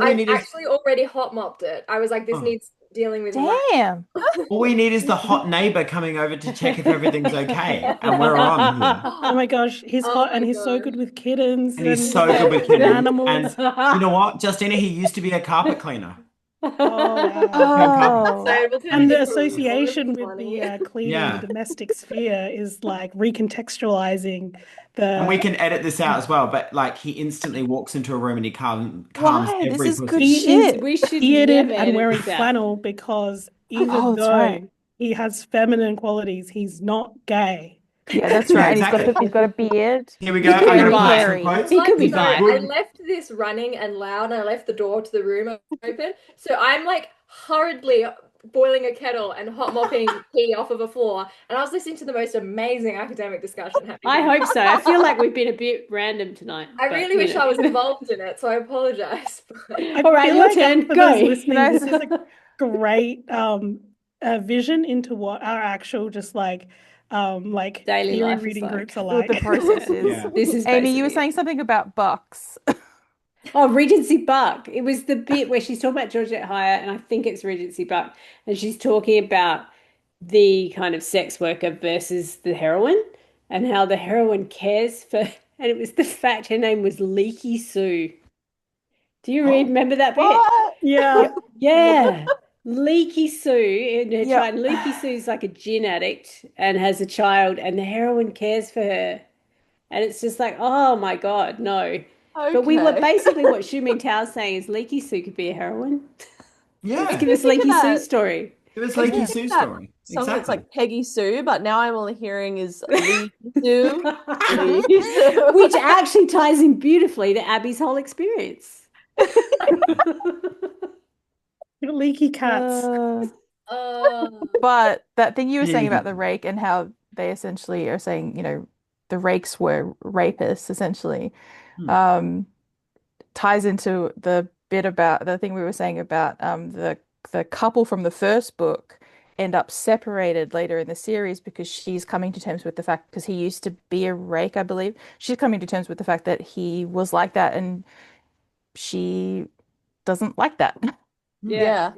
Speaker 6: I've
Speaker 2: need is
Speaker 6: actually already hot mopped it. I was like, this
Speaker 2: oh.
Speaker 6: needs dealing with right.
Speaker 3: Damn.
Speaker 2: All we need is the hot neighbor coming over to check if everything's okay, and we're on here.
Speaker 5: Oh my gosh, he's
Speaker 6: Oh
Speaker 5: hot
Speaker 6: my
Speaker 5: and he's so
Speaker 6: gosh.
Speaker 5: good with kittens
Speaker 2: And he's
Speaker 5: and
Speaker 2: so good with kittens.
Speaker 5: animals.
Speaker 2: And you know what, Justina, he used to be a carpet cleaner.
Speaker 5: Oh wow.
Speaker 3: Oh.
Speaker 6: So we'll turn
Speaker 5: And the
Speaker 6: this into a real. This
Speaker 5: association
Speaker 6: is
Speaker 5: with
Speaker 6: funny.
Speaker 5: the cleaning
Speaker 2: Yeah.
Speaker 5: the domestic sphere is like recontextualizing
Speaker 2: And we
Speaker 5: the
Speaker 2: can edit this out as well, but like he instantly walks into a room and he calms
Speaker 3: Why? This
Speaker 2: every
Speaker 3: is good
Speaker 2: pussy.
Speaker 5: he is
Speaker 3: shit.
Speaker 1: We should
Speaker 5: bearded
Speaker 1: never
Speaker 5: and
Speaker 1: edit
Speaker 5: wearing
Speaker 1: this out.
Speaker 5: flannel because even
Speaker 3: Oh, that's
Speaker 5: though
Speaker 3: right.
Speaker 5: he has feminine qualities, he's not gay.
Speaker 3: Yeah, that's
Speaker 2: Yeah,
Speaker 3: right. And
Speaker 2: exactly.
Speaker 3: he's got a beard.
Speaker 2: Here we
Speaker 1: He
Speaker 2: go.
Speaker 1: could
Speaker 2: I'm
Speaker 1: be
Speaker 2: gonna pull out some
Speaker 3: hairy.
Speaker 2: quotes.
Speaker 1: He
Speaker 6: Like
Speaker 1: could
Speaker 6: to
Speaker 1: be
Speaker 6: know,
Speaker 1: bi.
Speaker 6: I left this running and loud, and I left the door to the room open. So I'm like hurriedly boiling a kettle and hot mopping pee off of a floor, and I was listening to the most amazing academic discussion happening.
Speaker 1: I hope so. I feel like we've been a bit random tonight.
Speaker 6: I
Speaker 1: but,
Speaker 6: really
Speaker 1: you
Speaker 6: wish
Speaker 1: know.
Speaker 6: I was involved in it, so I apologize.
Speaker 5: I
Speaker 1: All right,
Speaker 5: feel
Speaker 1: your
Speaker 5: like
Speaker 1: turn.
Speaker 5: for
Speaker 1: Go.
Speaker 5: those listening,
Speaker 3: Can I
Speaker 5: this is a great vision into what our actual just like
Speaker 1: Daily
Speaker 5: theory
Speaker 1: life is
Speaker 5: reading
Speaker 1: like.
Speaker 5: groups are
Speaker 3: What
Speaker 5: like.
Speaker 3: the process is.
Speaker 2: Yeah.
Speaker 1: This is
Speaker 3: Amy, you were
Speaker 1: basically
Speaker 3: saying
Speaker 1: it.
Speaker 3: something about bucks.
Speaker 1: Oh, Regency Buck. It was the bit where she's talking about Georgette Hyatt, and I think it's Regency Buck, and she's talking about the kind of sex worker versus the heroine, and how the heroine cares for, and it was the fact her name was Leaky Sue. Do you remember that bit?
Speaker 3: What?
Speaker 5: Yeah.
Speaker 1: Yeah. Leaky Sue and her
Speaker 3: Yep.
Speaker 1: child. Leaky Sue's like a gin addict and has a child, and the heroine cares for her. And it's just like, oh my God, no. But we were
Speaker 4: Okay.
Speaker 1: basically what Hsu-Ming Teo's saying is Leaky Sue could be a heroine. Let's
Speaker 2: Yeah.
Speaker 1: give us
Speaker 4: Thinking
Speaker 1: Leaky
Speaker 4: that-
Speaker 1: Sue's story.
Speaker 2: It was
Speaker 4: I
Speaker 2: Leaky
Speaker 4: think
Speaker 2: Sue's
Speaker 4: that
Speaker 2: story.
Speaker 4: Song that's
Speaker 2: Exactly.
Speaker 4: like Peggy Sue, but now I'm only hearing is Lee Sue. Lee Sue.
Speaker 1: Which actually ties in beautifully to Abby's whole experience.
Speaker 5: Leaky cats.
Speaker 3: But that thing you were saying
Speaker 2: Yeah.
Speaker 3: about the rake and how they essentially are saying, the rakes were rapists, essentially,
Speaker 2: Hmm.
Speaker 3: ties into the bit about the thing we were saying about the couple from the first book end up separated later in the series because she's coming to terms with the fact, because he used to be a rake, I believe. She's coming to terms with the fact that he was like that, and she doesn't like that.
Speaker 4: Yeah.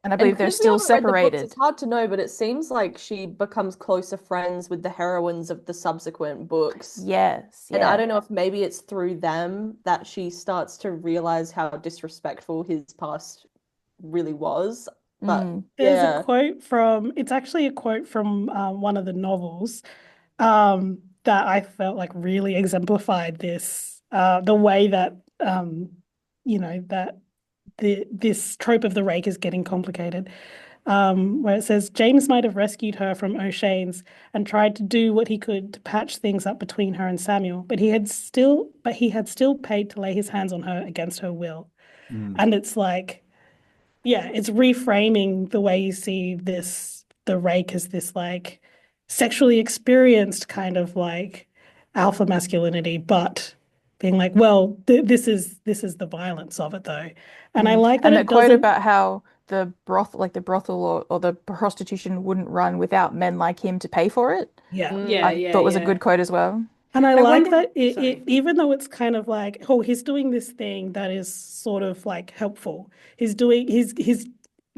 Speaker 3: And I
Speaker 4: And
Speaker 3: believe they're
Speaker 4: because we
Speaker 3: still
Speaker 4: haven't read the books,
Speaker 3: separated.
Speaker 4: it's hard to know, but it seems like she becomes closer friends with the heroines of the subsequent books.
Speaker 3: Yes,
Speaker 4: And I
Speaker 3: yeah.
Speaker 4: don't know if maybe it's through them that she starts to realize how disrespectful his past really was. But
Speaker 3: Mm.
Speaker 5: There's
Speaker 4: yeah.
Speaker 5: a quote from, it's actually a quote from one of the novels that I felt like really exemplified this, the way that, that this trope of the rake is getting complicated. Where it says James might have rescued her from O'Shane's and tried to do what he could to patch things up between her and Samuel, but he had still paid to lay his hands on her against her will. And it's like, yeah, it's reframing the way you see the rake as this like sexually experienced kind of like alpha masculinity, but being like, well, this is the violence of it though. And I like that
Speaker 3: And
Speaker 5: it
Speaker 3: that quote
Speaker 5: doesn't.
Speaker 3: about how the brothel or the prostitution wouldn't run without men like him to pay for it,
Speaker 5: Yeah.
Speaker 1: Yeah,
Speaker 3: I thought was a good quote as well.
Speaker 5: And I
Speaker 1: I
Speaker 5: like
Speaker 1: wonder-
Speaker 5: that
Speaker 1: sorry.
Speaker 5: even though it's kind of like, oh, he's doing this thing that is sort of like helpful. He's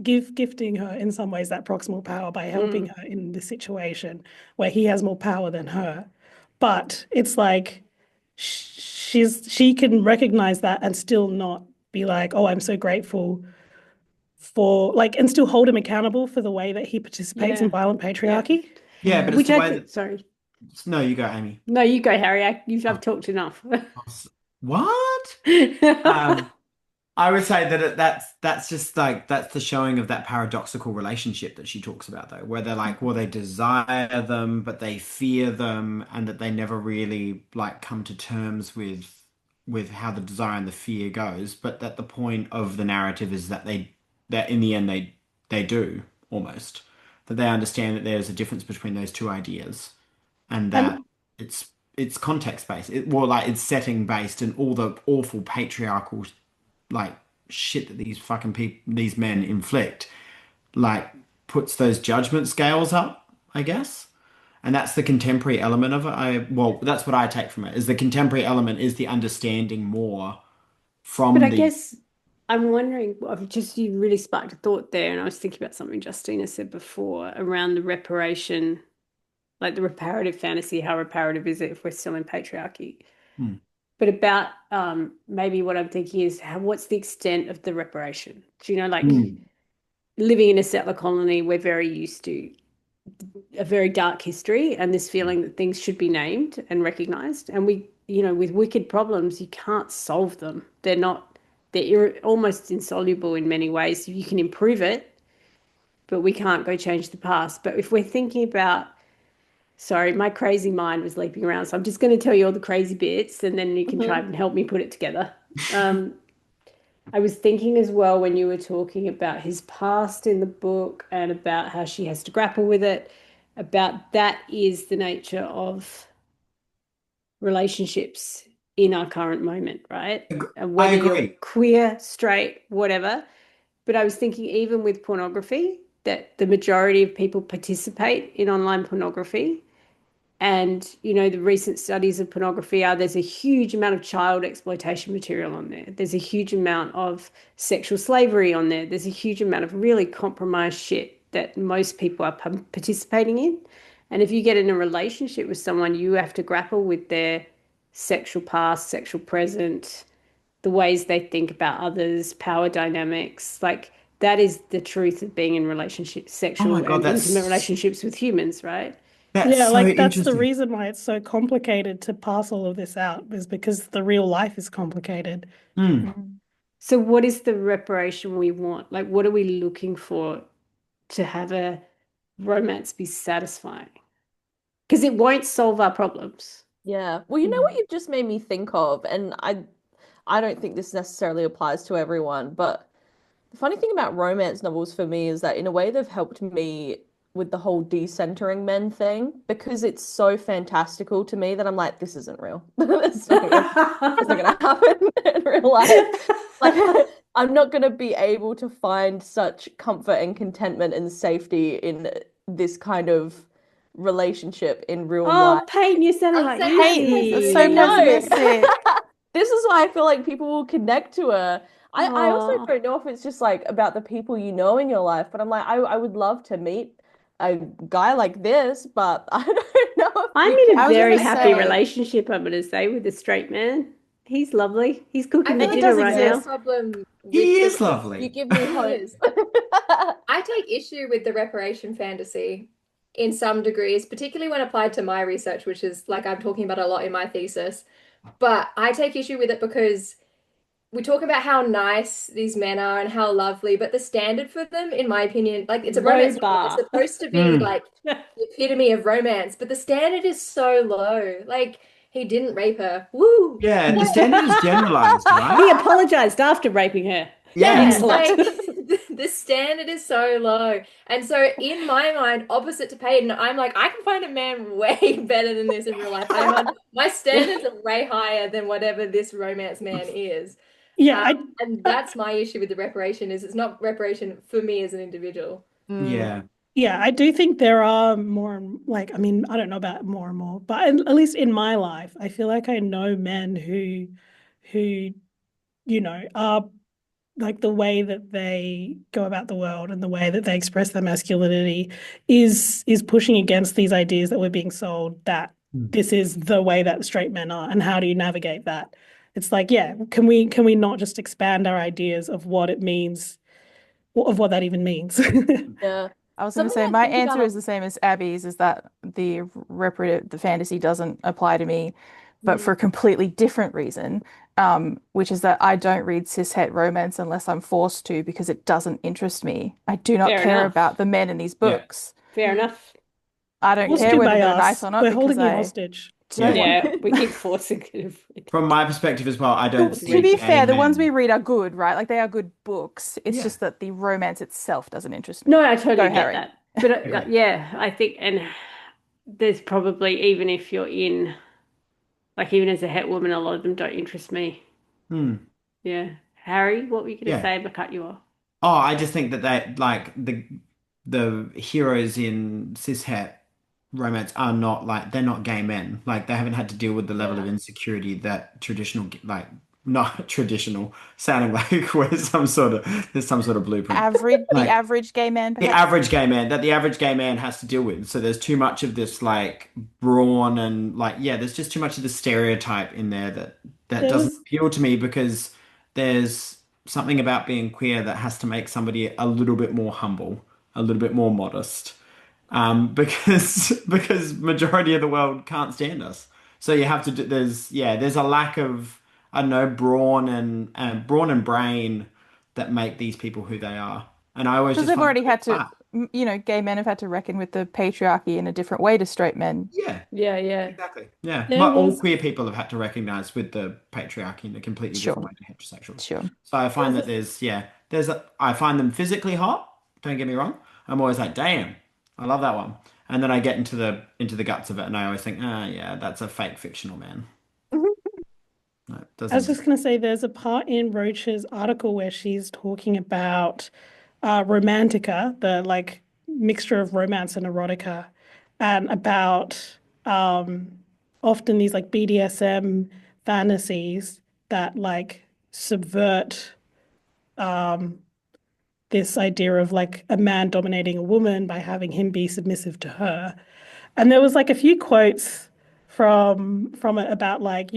Speaker 5: gifting her in some ways that proximal power by helping her in this situation where he has more power than her. But it's like she can recognize that and still not be like, oh, I'm so grateful for like, and still hold him accountable for the way that he participates in
Speaker 1: Yeah.
Speaker 5: violent patriarchy.
Speaker 2: Yeah, but it's
Speaker 1: Which
Speaker 2: the
Speaker 1: I
Speaker 2: way
Speaker 1: think,
Speaker 2: that.
Speaker 1: sorry.
Speaker 2: No, you go, Amy.
Speaker 1: No, you go, Harry. I've talked enough.
Speaker 2: What? I would say that that's just like that's the showing of that paradoxical relationship that she talks about, though, where they're like, well, they desire them, but they fear them, and that they never really like come to terms with how the desire and the fear goes. But that the point of the narrative is that in the end they do, almost. That they understand that there's a difference between those two ideas and that
Speaker 5: And
Speaker 2: it's context based. Well, like it's setting based and all the awful patriarchal like shit that these fucking people, these men inflict, like puts those judgment scales up, I guess. And that's the contemporary element of it. Well, that's what I take from it, is the contemporary element is the understanding more
Speaker 1: But
Speaker 2: from
Speaker 1: I
Speaker 2: the
Speaker 1: guess I'm wondering, you really sparked a thought there, and I was thinking about something Justina said before around the reparation, like the reparative fantasy. How reparative is it if we're still in patriarchy?
Speaker 2: Hmm.
Speaker 1: But about maybe what I'm thinking is what's the extent of the reparation? Do you know, like
Speaker 2: Hmm.
Speaker 1: living in a settler colony, we're very used to a very dark history and this feeling that things should be named and recognized. And we, with wicked problems, you can't solve them. They're almost insoluble in many ways. You can improve it, but we can't go change the past. But if we're thinking about, sorry, my crazy mind was leaping around. So I'm just going to tell you all the crazy bits and then you can try and help me put it together. I was thinking as well when you were talking about his past in the book and about how she has to grapple with it, about that is the nature of relationships in our current moment, right? And
Speaker 2: I
Speaker 1: whether you're
Speaker 2: agree.
Speaker 1: queer, straight, whatever. But I was thinking even with pornography, that the majority of people participate in online pornography. And, the recent studies of pornography are there's a huge amount of child exploitation material on there. There's a huge amount of sexual slavery on there. There's a huge amount of really compromised shit that most people are participating in. And if you get in a relationship with someone, you have to grapple with their sexual past, sexual present, the ways they think about others, power dynamics. Like that is the truth of being in relationships,
Speaker 2: Oh my
Speaker 1: sexual
Speaker 2: God,
Speaker 1: and intimate relationships with humans, right?
Speaker 2: that's
Speaker 5: yeah,
Speaker 2: so
Speaker 5: like that's the
Speaker 2: interesting.
Speaker 5: reason why it's so complicated to pass all of this out, is because the real life is complicated.
Speaker 2: Hmm.
Speaker 3: Mm.
Speaker 1: So what is the reparation we want? Like, what are we looking for to have a romance be satisfying? Because it won't solve our problems.
Speaker 4: Yeah. Well, you know what you've just made me think of, and I don't think this necessarily applies to everyone, but the funny thing about romance novels for me is that in a way they've helped me with the whole decentering men thing because it's so fantastical to me that I'm like, this isn't real. It's not gonna happen in real life. Like I'm not gonna be able to find such comfort and contentment and safety in this kind of relationship in real life.
Speaker 1: Oh, Peyton, you're sounding
Speaker 6: I'm
Speaker 1: like
Speaker 6: saying that
Speaker 3: Peyton, that's
Speaker 6: too.
Speaker 3: so
Speaker 4: I
Speaker 1: me.
Speaker 4: know.
Speaker 3: pessimistic.
Speaker 4: This is why I feel like people will connect to her. I also
Speaker 1: Oh,
Speaker 4: don't know if it's just like about the people you know in your life, but I'm like, I would love to meet a guy like this, but I don't know if
Speaker 1: I'm
Speaker 4: we
Speaker 1: in
Speaker 4: can.
Speaker 1: a
Speaker 3: I was
Speaker 1: very
Speaker 3: gonna
Speaker 1: happy
Speaker 3: say
Speaker 1: relationship, I'm going to say, with a straight man. He's lovely. He's cooking
Speaker 6: I
Speaker 1: me
Speaker 6: feel
Speaker 3: it
Speaker 6: like
Speaker 1: dinner
Speaker 3: does
Speaker 6: that's
Speaker 1: right
Speaker 6: the
Speaker 1: now.
Speaker 3: exist.
Speaker 6: problem with
Speaker 2: He is
Speaker 6: the
Speaker 4: You
Speaker 2: lovely.
Speaker 4: give me
Speaker 6: he
Speaker 4: hope.
Speaker 6: is. I take issue with the reparation fantasy in some degrees, particularly when applied to my research, which is like I'm talking about a lot in my thesis. But I take issue with it because we talk about how nice these men are and how lovely, but the standard for them, in my opinion, like it's a
Speaker 1: Low
Speaker 6: romance novel, it's
Speaker 1: bar.
Speaker 6: supposed to be
Speaker 2: Hmm.
Speaker 6: like the epitome of romance, but the standard is so low. Like he didn't rape her. Woo!
Speaker 2: Yeah, the
Speaker 6: Like,
Speaker 2: standard is generalized, right?
Speaker 1: He apologized after raping her.
Speaker 2: Yeah.
Speaker 6: yeah,
Speaker 1: Excellent.
Speaker 6: like the standard is so low. And so in my mind, opposite to Peyton, I'm like, I can find a man way better than this in real life. My standards are way higher than whatever this romance man is.
Speaker 5: Yeah,
Speaker 6: Um,
Speaker 5: I
Speaker 6: and that's my issue with the reparation is it's not reparation for me as an individual.
Speaker 2: Yeah.
Speaker 5: yeah, I do think there are like I mean, I don't know about more and more, but at least in my life, I feel like I know men who are like the way that they go about the world and the way that they express their masculinity is pushing against these ideas that we're being sold that
Speaker 2: Hmm.
Speaker 5: this is the way that straight men are, and how do you navigate that? It's like, yeah, can we not just expand our ideas of what it means, of what that even means?
Speaker 4: Yeah.
Speaker 3: I was gonna
Speaker 4: Something
Speaker 3: say
Speaker 4: I
Speaker 3: my
Speaker 4: think
Speaker 3: answer
Speaker 4: about.
Speaker 3: is the same as Abby's, is that the fantasy doesn't apply to me, but for a completely different reason, which is that I don't read cishet romance unless I'm forced to because it doesn't interest me. I do not
Speaker 1: Fair
Speaker 3: care
Speaker 1: enough.
Speaker 3: about the men in these
Speaker 2: Yeah.
Speaker 3: books.
Speaker 1: Fair enough.
Speaker 3: I don't
Speaker 5: Forced
Speaker 3: care
Speaker 5: to
Speaker 3: whether
Speaker 5: by
Speaker 3: they're nice
Speaker 5: us.
Speaker 3: or not
Speaker 5: We're
Speaker 3: because
Speaker 5: holding you
Speaker 3: I
Speaker 5: hostage.
Speaker 3: don't
Speaker 2: Yeah.
Speaker 3: want
Speaker 1: Yeah, we keep forcing it.
Speaker 2: From my perspective as well, I don't
Speaker 3: To
Speaker 2: see
Speaker 3: be
Speaker 2: gay
Speaker 3: fair, the ones we
Speaker 2: men.
Speaker 3: read are good, right? Like they are good books. It's
Speaker 2: Yeah,
Speaker 3: just that the romance itself doesn't interest me.
Speaker 1: No, I
Speaker 3: Go,
Speaker 1: totally get
Speaker 3: Harry.
Speaker 1: that. But
Speaker 2: agree.
Speaker 1: yeah, I think, and there's probably, even if you're in, like, even as a het woman, a lot of them don't interest me.
Speaker 2: Hmm.
Speaker 1: Yeah. Harry, what were you going to
Speaker 2: Yeah.
Speaker 1: say if I cut you off?
Speaker 2: Oh, I just think that like the heroes in cishet romance are not like they're not gay men. Like they haven't had to deal with the level of
Speaker 4: Yeah.
Speaker 2: insecurity that traditional like not traditional sounding like where there's some sort of blueprint.
Speaker 3: The
Speaker 2: Like
Speaker 3: average gay man,
Speaker 2: the
Speaker 3: perhaps.
Speaker 2: average gay man that the average gay man has to deal with. So there's too much of this like brawn and like yeah, there's just too much of the stereotype in there that
Speaker 5: There
Speaker 2: doesn't
Speaker 5: was
Speaker 2: appeal to me because there's something about being queer that has to make somebody a little bit more humble, a little bit more modest. Because majority of the world can't stand us. So you have to do, there's a lack of I don't know brawn and brain that make these people who they are. And I always
Speaker 3: Because
Speaker 2: just
Speaker 3: they've
Speaker 2: find
Speaker 3: already
Speaker 2: that
Speaker 3: had to,
Speaker 2: ah,
Speaker 3: gay men have had to reckon with the patriarchy in a different way to straight men.
Speaker 2: yeah,
Speaker 1: Yeah, yeah.
Speaker 2: exactly. Yeah.
Speaker 5: there
Speaker 2: But all
Speaker 5: was
Speaker 2: queer people have had to recognize with the patriarchy in a completely different
Speaker 3: Sure,
Speaker 2: way to heterosexuals.
Speaker 3: sure.
Speaker 2: So I find
Speaker 5: there's
Speaker 2: that
Speaker 5: a
Speaker 2: I find them physically hot, don't get me wrong. I'm always like, damn, I love that one. And then I get into the guts of it and I always think, ah yeah, that's a fake fictional man. No, it
Speaker 5: I
Speaker 2: doesn't
Speaker 5: was just
Speaker 2: exist.
Speaker 5: going to say there's a part in Roach's article where she's talking about romantica, the like mixture of romance and erotica, and about often these like BDSM fantasies that like subvert um, this idea of like a man dominating a woman by having him be submissive to her. And there was like a few quotes from it about like,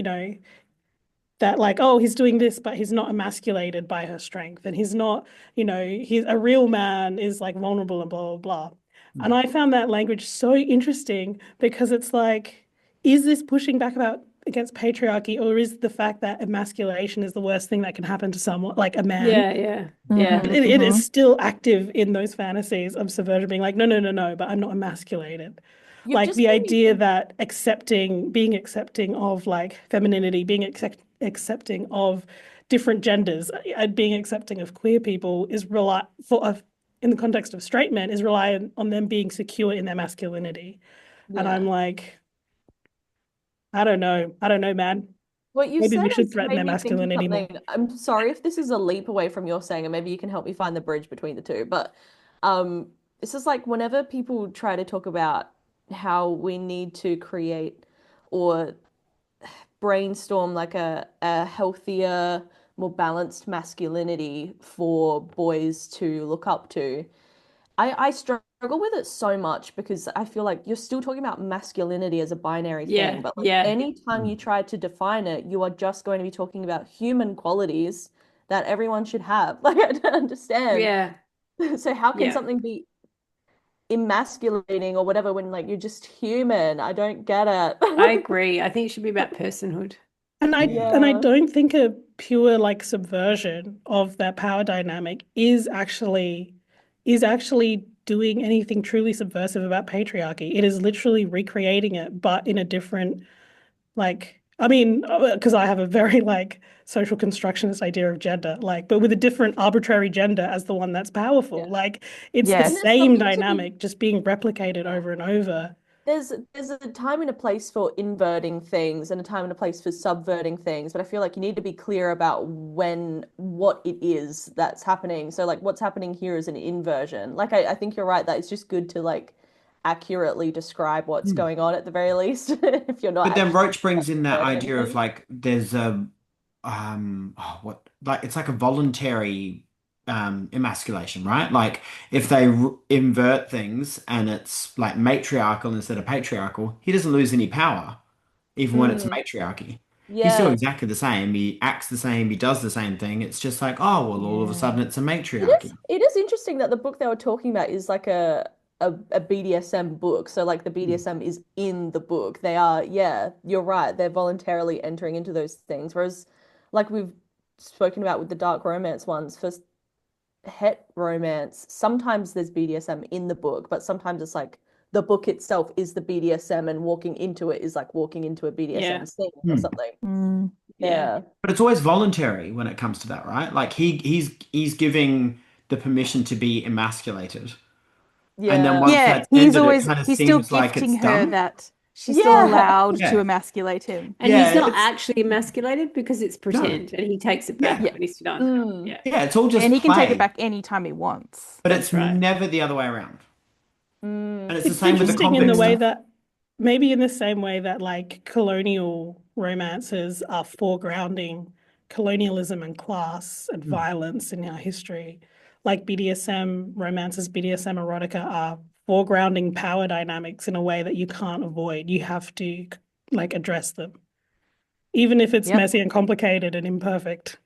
Speaker 5: that like, oh, he's doing this, but he's not emasculated by her strength. And he's not, he's a real man is like vulnerable and blah, blah, blah. And I found that language so interesting because it's like, is this pushing back about against patriarchy, or is the fact that emasculation is the worst thing that can happen to someone like a man?
Speaker 1: Yeah, yeah, yeah.
Speaker 5: It is still active in those fantasies of subversion, being like, no, no, no, no, but I'm not emasculated.
Speaker 4: You've
Speaker 5: Like
Speaker 4: just
Speaker 5: the
Speaker 4: made me
Speaker 5: idea
Speaker 4: think.
Speaker 5: that being accepting of like femininity, being accepting of different genders, and being accepting of queer people is in the context of straight men is reliant on them being secure in their masculinity. And I'm
Speaker 4: Yeah.
Speaker 5: like, I don't know, man.
Speaker 4: What you
Speaker 5: Maybe
Speaker 4: said
Speaker 5: we should
Speaker 4: has
Speaker 5: threaten
Speaker 4: made
Speaker 5: their
Speaker 4: me think of
Speaker 5: masculinity more.
Speaker 4: something. I'm sorry if this is a leap away from your saying, and maybe you can help me find the bridge between the two. But this is like whenever people try to talk about how we need to create or brainstorm like a healthier, more balanced masculinity for boys to look up to. I struggle with it so much because I feel like you're still talking about masculinity as a binary thing,
Speaker 1: Yeah,
Speaker 4: but like
Speaker 1: yeah.
Speaker 4: anytime you try to define it, you are just going to be talking about human qualities that everyone should have. Like I don't understand.
Speaker 1: Yeah,
Speaker 4: So how can
Speaker 1: yeah.
Speaker 4: something be emasculating or whatever when like you're just human? I don't get
Speaker 1: I
Speaker 4: it.
Speaker 1: agree. I think it should be about personhood.
Speaker 5: And I
Speaker 4: Yeah.
Speaker 5: don't think a pure like subversion of that power dynamic is actually doing anything truly subversive about patriarchy. It is literally recreating it, but in a different like I mean, because I have a very like social constructionist idea of gender, like, but with a different arbitrary gender as the one that's
Speaker 4: Yeah.
Speaker 5: powerful. Like it's the
Speaker 4: And
Speaker 3: Yes.
Speaker 4: there's
Speaker 5: same
Speaker 4: something to be
Speaker 5: dynamic just being replicated
Speaker 4: yeah.
Speaker 5: over and over.
Speaker 4: There's a time and a place for inverting things and a time and a place for subverting things, but I feel like you need to be clear about what it is that's happening. So like what's happening here is an inversion. Like I think you're right that it's just good to like accurately describe what's
Speaker 2: Hmm.
Speaker 4: going on at the very least if you're not
Speaker 2: But then
Speaker 4: actually
Speaker 2: Roach brings in that
Speaker 4: subverting
Speaker 2: idea of
Speaker 4: anything.
Speaker 2: like there's a what like it's like a voluntary emasculation, right? Like if they invert things and it's like matriarchal instead of patriarchal, he doesn't lose any power even when it's a
Speaker 4: Mm,
Speaker 2: matriarchy. He's still
Speaker 4: yeah.
Speaker 2: exactly the same. He acts the same, he does the same thing. It's just like, oh well, all of a
Speaker 3: Yeah.
Speaker 2: sudden it's a
Speaker 4: It is
Speaker 2: matriarchy.
Speaker 4: it is interesting that the book they were talking about is like a BDSM book. So like the
Speaker 2: Hmm.
Speaker 4: BDSM is in the book. They are, yeah, you're right. They're voluntarily entering into those things. Whereas like we've spoken about with the dark romance ones, for het romance, sometimes there's BDSM in the book, but sometimes it's like the book itself is the BDSM and walking into it is like walking into a BDSM scene or something. Yeah.
Speaker 2: But it's always voluntary when it comes to that, right? Like he's giving the permission to be emasculated. And then once that's ended, it kind of
Speaker 3: he's still
Speaker 2: seems like
Speaker 3: gifting
Speaker 2: it's
Speaker 3: her
Speaker 2: done.
Speaker 3: that she's still allowed
Speaker 2: Yeah.
Speaker 3: to emasculate him.
Speaker 1: And
Speaker 2: Yeah,
Speaker 1: he's not
Speaker 2: it's-
Speaker 1: actually emasculated because it's pretend, and he takes it back
Speaker 2: Yeah.
Speaker 1: when he's done. Yeah.
Speaker 2: Yeah, it's all just
Speaker 3: And he can take
Speaker 2: play,
Speaker 3: it back anytime he wants.
Speaker 2: but
Speaker 1: That's
Speaker 2: it's
Speaker 1: right.
Speaker 2: never the other way around. And it's the
Speaker 5: It's
Speaker 2: same with the
Speaker 5: interesting in the
Speaker 2: convict
Speaker 5: way
Speaker 2: stuff.
Speaker 5: that maybe in the same way that like colonial romances are foregrounding colonialism and class and violence in our history, like BDSM romances, BDSM erotica are foregrounding power dynamics in a way that you can't avoid. You have to like address them, even if it's messy and complicated and imperfect.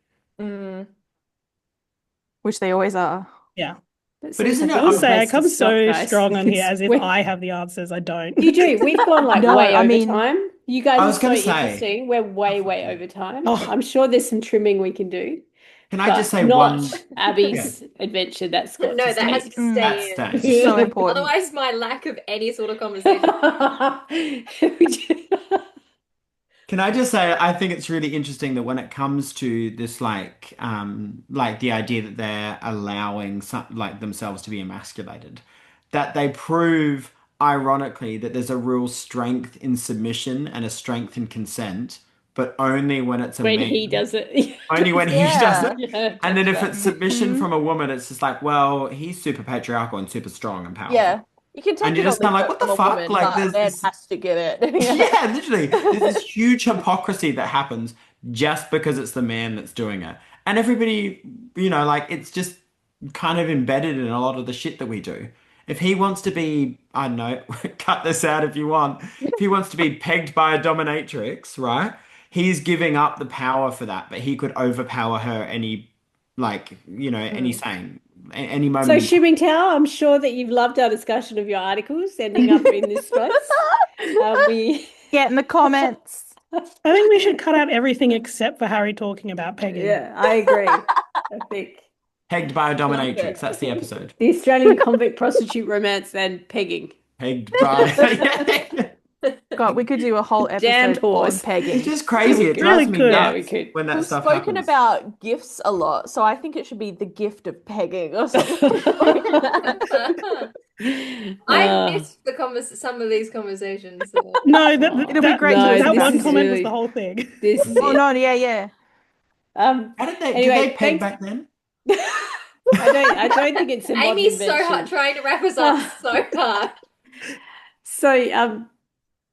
Speaker 3: Which they always are.
Speaker 5: Yeah.
Speaker 2: But isn't
Speaker 5: I
Speaker 2: it
Speaker 5: will say I
Speaker 1: place to
Speaker 5: come
Speaker 1: stop,
Speaker 5: so
Speaker 1: guys,
Speaker 5: strong on here
Speaker 1: because
Speaker 5: as if I have the answers. I don't.
Speaker 1: You do. We've gone like
Speaker 3: No,
Speaker 1: way
Speaker 3: I
Speaker 1: over
Speaker 3: mean-
Speaker 1: time. You guys
Speaker 2: I
Speaker 1: are
Speaker 2: was
Speaker 1: so
Speaker 2: gonna say-
Speaker 1: interesting. We're way over time.
Speaker 5: Oh.
Speaker 1: I'm sure there's some trimming we can do,
Speaker 2: Can I
Speaker 1: but
Speaker 2: just say
Speaker 1: not
Speaker 2: one?
Speaker 1: Abby's adventure. That's got
Speaker 6: No,
Speaker 1: to
Speaker 6: that has
Speaker 1: stay.
Speaker 6: to
Speaker 2: That
Speaker 6: stay
Speaker 2: stays.
Speaker 6: in.
Speaker 3: So important.
Speaker 6: Otherwise, my lack of any sort of conversation.
Speaker 2: Can I just say, I think it's really interesting that when it comes to this, like the idea that they're allowing like themselves to be emasculated, that they prove, ironically, that there's a real strength in submission and a strength in consent, but only when it's a
Speaker 1: when
Speaker 2: man.
Speaker 1: he does it.
Speaker 2: Only when he does it.
Speaker 1: Yeah,
Speaker 2: And then
Speaker 1: that's
Speaker 2: if
Speaker 1: right.
Speaker 2: it's submission from a woman, it's just like, well, he's super patriarchal and super strong and powerful.
Speaker 4: Yeah. You can take
Speaker 2: And you're
Speaker 4: it or
Speaker 2: just kinda
Speaker 4: leave
Speaker 2: like,
Speaker 4: it
Speaker 2: what the
Speaker 4: from a
Speaker 2: fuck?
Speaker 4: woman,
Speaker 2: Like,
Speaker 4: but
Speaker 2: there's
Speaker 4: a man
Speaker 2: this-
Speaker 4: has to get it.
Speaker 2: Yeah, literally. There's this huge hypocrisy that happens just because it's the man that's doing it. And everybody, like it's just kind of embedded in a lot of the shit that we do. If he wants to be, I don't know, cut this out if you want. If he wants to be pegged by a dominatrix, right? He's giving up the power for that, but he could overpower her any any moment.
Speaker 1: So, Hsu-Ming Teo, I'm sure that you've loved our discussion of your articles ending up in this place.
Speaker 3: Get in the comments.
Speaker 5: I think we should cut out everything except for Harry talking about pegging.
Speaker 1: Yeah, I agree. I think
Speaker 2: Pegged by a dominatrix. That's the episode.
Speaker 1: the Australian Convict Prostitute Romance and pegging.
Speaker 2: Pegged by.
Speaker 3: God, we could do a whole
Speaker 1: Damned
Speaker 3: episode on
Speaker 1: horse.
Speaker 3: pegging.
Speaker 2: It's just crazy. It
Speaker 5: Really
Speaker 2: drives me
Speaker 5: could.
Speaker 1: Yeah, we
Speaker 2: nuts
Speaker 1: could.
Speaker 2: when that
Speaker 4: We've
Speaker 2: stuff
Speaker 4: spoken
Speaker 2: happens.
Speaker 4: about gifts a lot, so I think it should be the gift of pegging or something.
Speaker 6: I missed some of these conversations. So.
Speaker 5: No,
Speaker 3: It'll be great
Speaker 1: No,
Speaker 3: to
Speaker 5: that
Speaker 1: this
Speaker 5: one
Speaker 1: is
Speaker 5: comment was
Speaker 1: really-
Speaker 5: the whole thing.
Speaker 1: This is
Speaker 3: Oh
Speaker 1: it.
Speaker 3: no, yeah.
Speaker 2: How did they
Speaker 1: Anyway,
Speaker 2: peg
Speaker 1: thanks-
Speaker 2: back then?
Speaker 1: I don't think it's a modern
Speaker 6: Amy's so
Speaker 1: invention.
Speaker 6: hard trying to wrap us up so hard.
Speaker 1: So,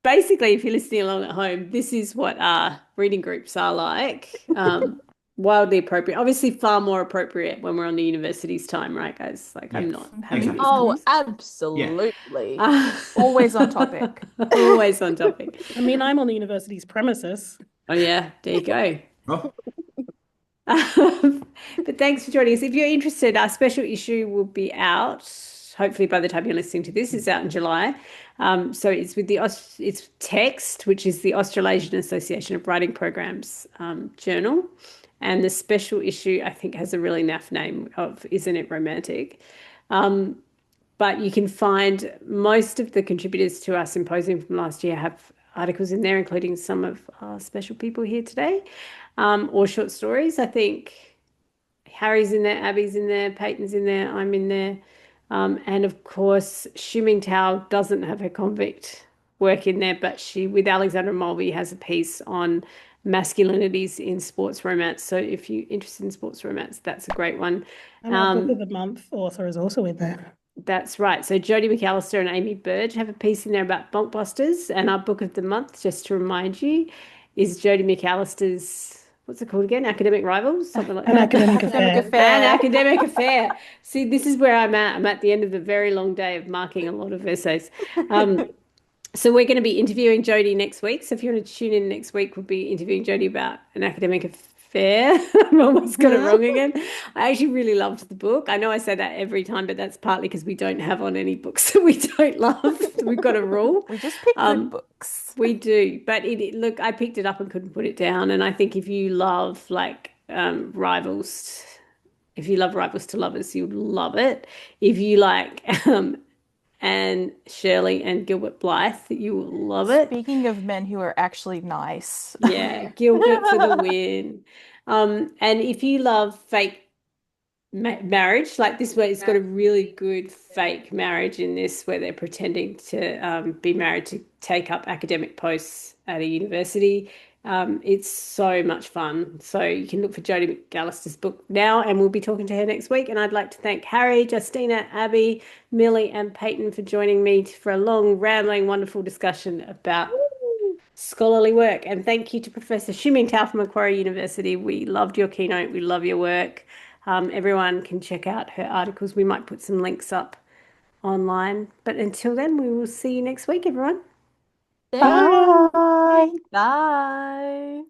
Speaker 1: basically, if you're listening along at home, this is what our reading groups are like. Wildly appropriate. Obviously, far more appropriate when we're on the university's time, right, guys? Like, I'm
Speaker 2: Yes,
Speaker 1: not having
Speaker 2: exactly.
Speaker 1: this
Speaker 4: Oh,
Speaker 1: conversation.
Speaker 4: absolutely.
Speaker 3: Always on topic.
Speaker 1: Always on topic.
Speaker 5: I mean, I'm on the university's premises.
Speaker 1: Oh, yeah, there you go.
Speaker 2: Oh,
Speaker 1: But thanks for joining us. If you're interested, our special issue will be out. Hopefully, by the time you're listening to this, it's out in July. So it's with it's Text, which is the Australasian Association of Writing Programs journal, and the special issue I think has a really naff name of "Isn't It Romantic?" But you can find most of the contributors to our symposium from last year have articles in there, including some of our special people here today, or short stories. I think Harry's in there, Abby's in there, Peyton's in there, I'm in there. And of course, Hsu-Ming Teo doesn't have her convict work in there, but she, with Alexandra Mulvey, has a piece on masculinities in sports romance. So if you're interested in sports romance, that's a great one.
Speaker 5: And our Book of the Month author is also in there.
Speaker 1: That's right. So Jodi McAlister and Amy Burge have a piece in there about bonkbusters. And our Book of the Month, just to remind you, is Jodi McAlister's, what's it called again? Academic Rivals? Something like
Speaker 5: An
Speaker 1: that.
Speaker 5: academic affair.
Speaker 1: An academic affair. See, this is where I'm at. I'm at the end of a very long day of marking a lot of essays. So we're going to be interviewing Jodi next week. So if you want to tune in next week, we'll be interviewing Jodi about an academic affair. I almost got it wrong again. I actually really loved the book. I know I say that every time, but that's partly because we don't have on any books that we don't love. We've got a rule.
Speaker 3: We just pick good books.
Speaker 1: We do, but look, I picked it up and couldn't put it down. And I think if you love Rivals to Lovers, you'll love it. If you like and Shirley and Gilbert Blythe. You will love it.
Speaker 3: Speaking of men who are actually nice.
Speaker 1: Yeah, Gilbert for the win. And if you love fake marriage, like this way, it's got a really good fake marriage in this where they're pretending to be married to take up academic posts at a university. It's so much fun. So you can look for Jodi McAlister's book now, and we'll be talking to her next week. And I'd like to thank Harry, Justina, Abby, Millie, and Peyton for joining me for a long, rambling, wonderful discussion about scholarly work. And thank you to Professor Hsu-Ming Teo from Macquarie University. We loved your keynote. We love your work. Everyone can check out her articles. We might put some links up online. But until then, we will see you next week, everyone.
Speaker 3: Bye.
Speaker 4: Bye.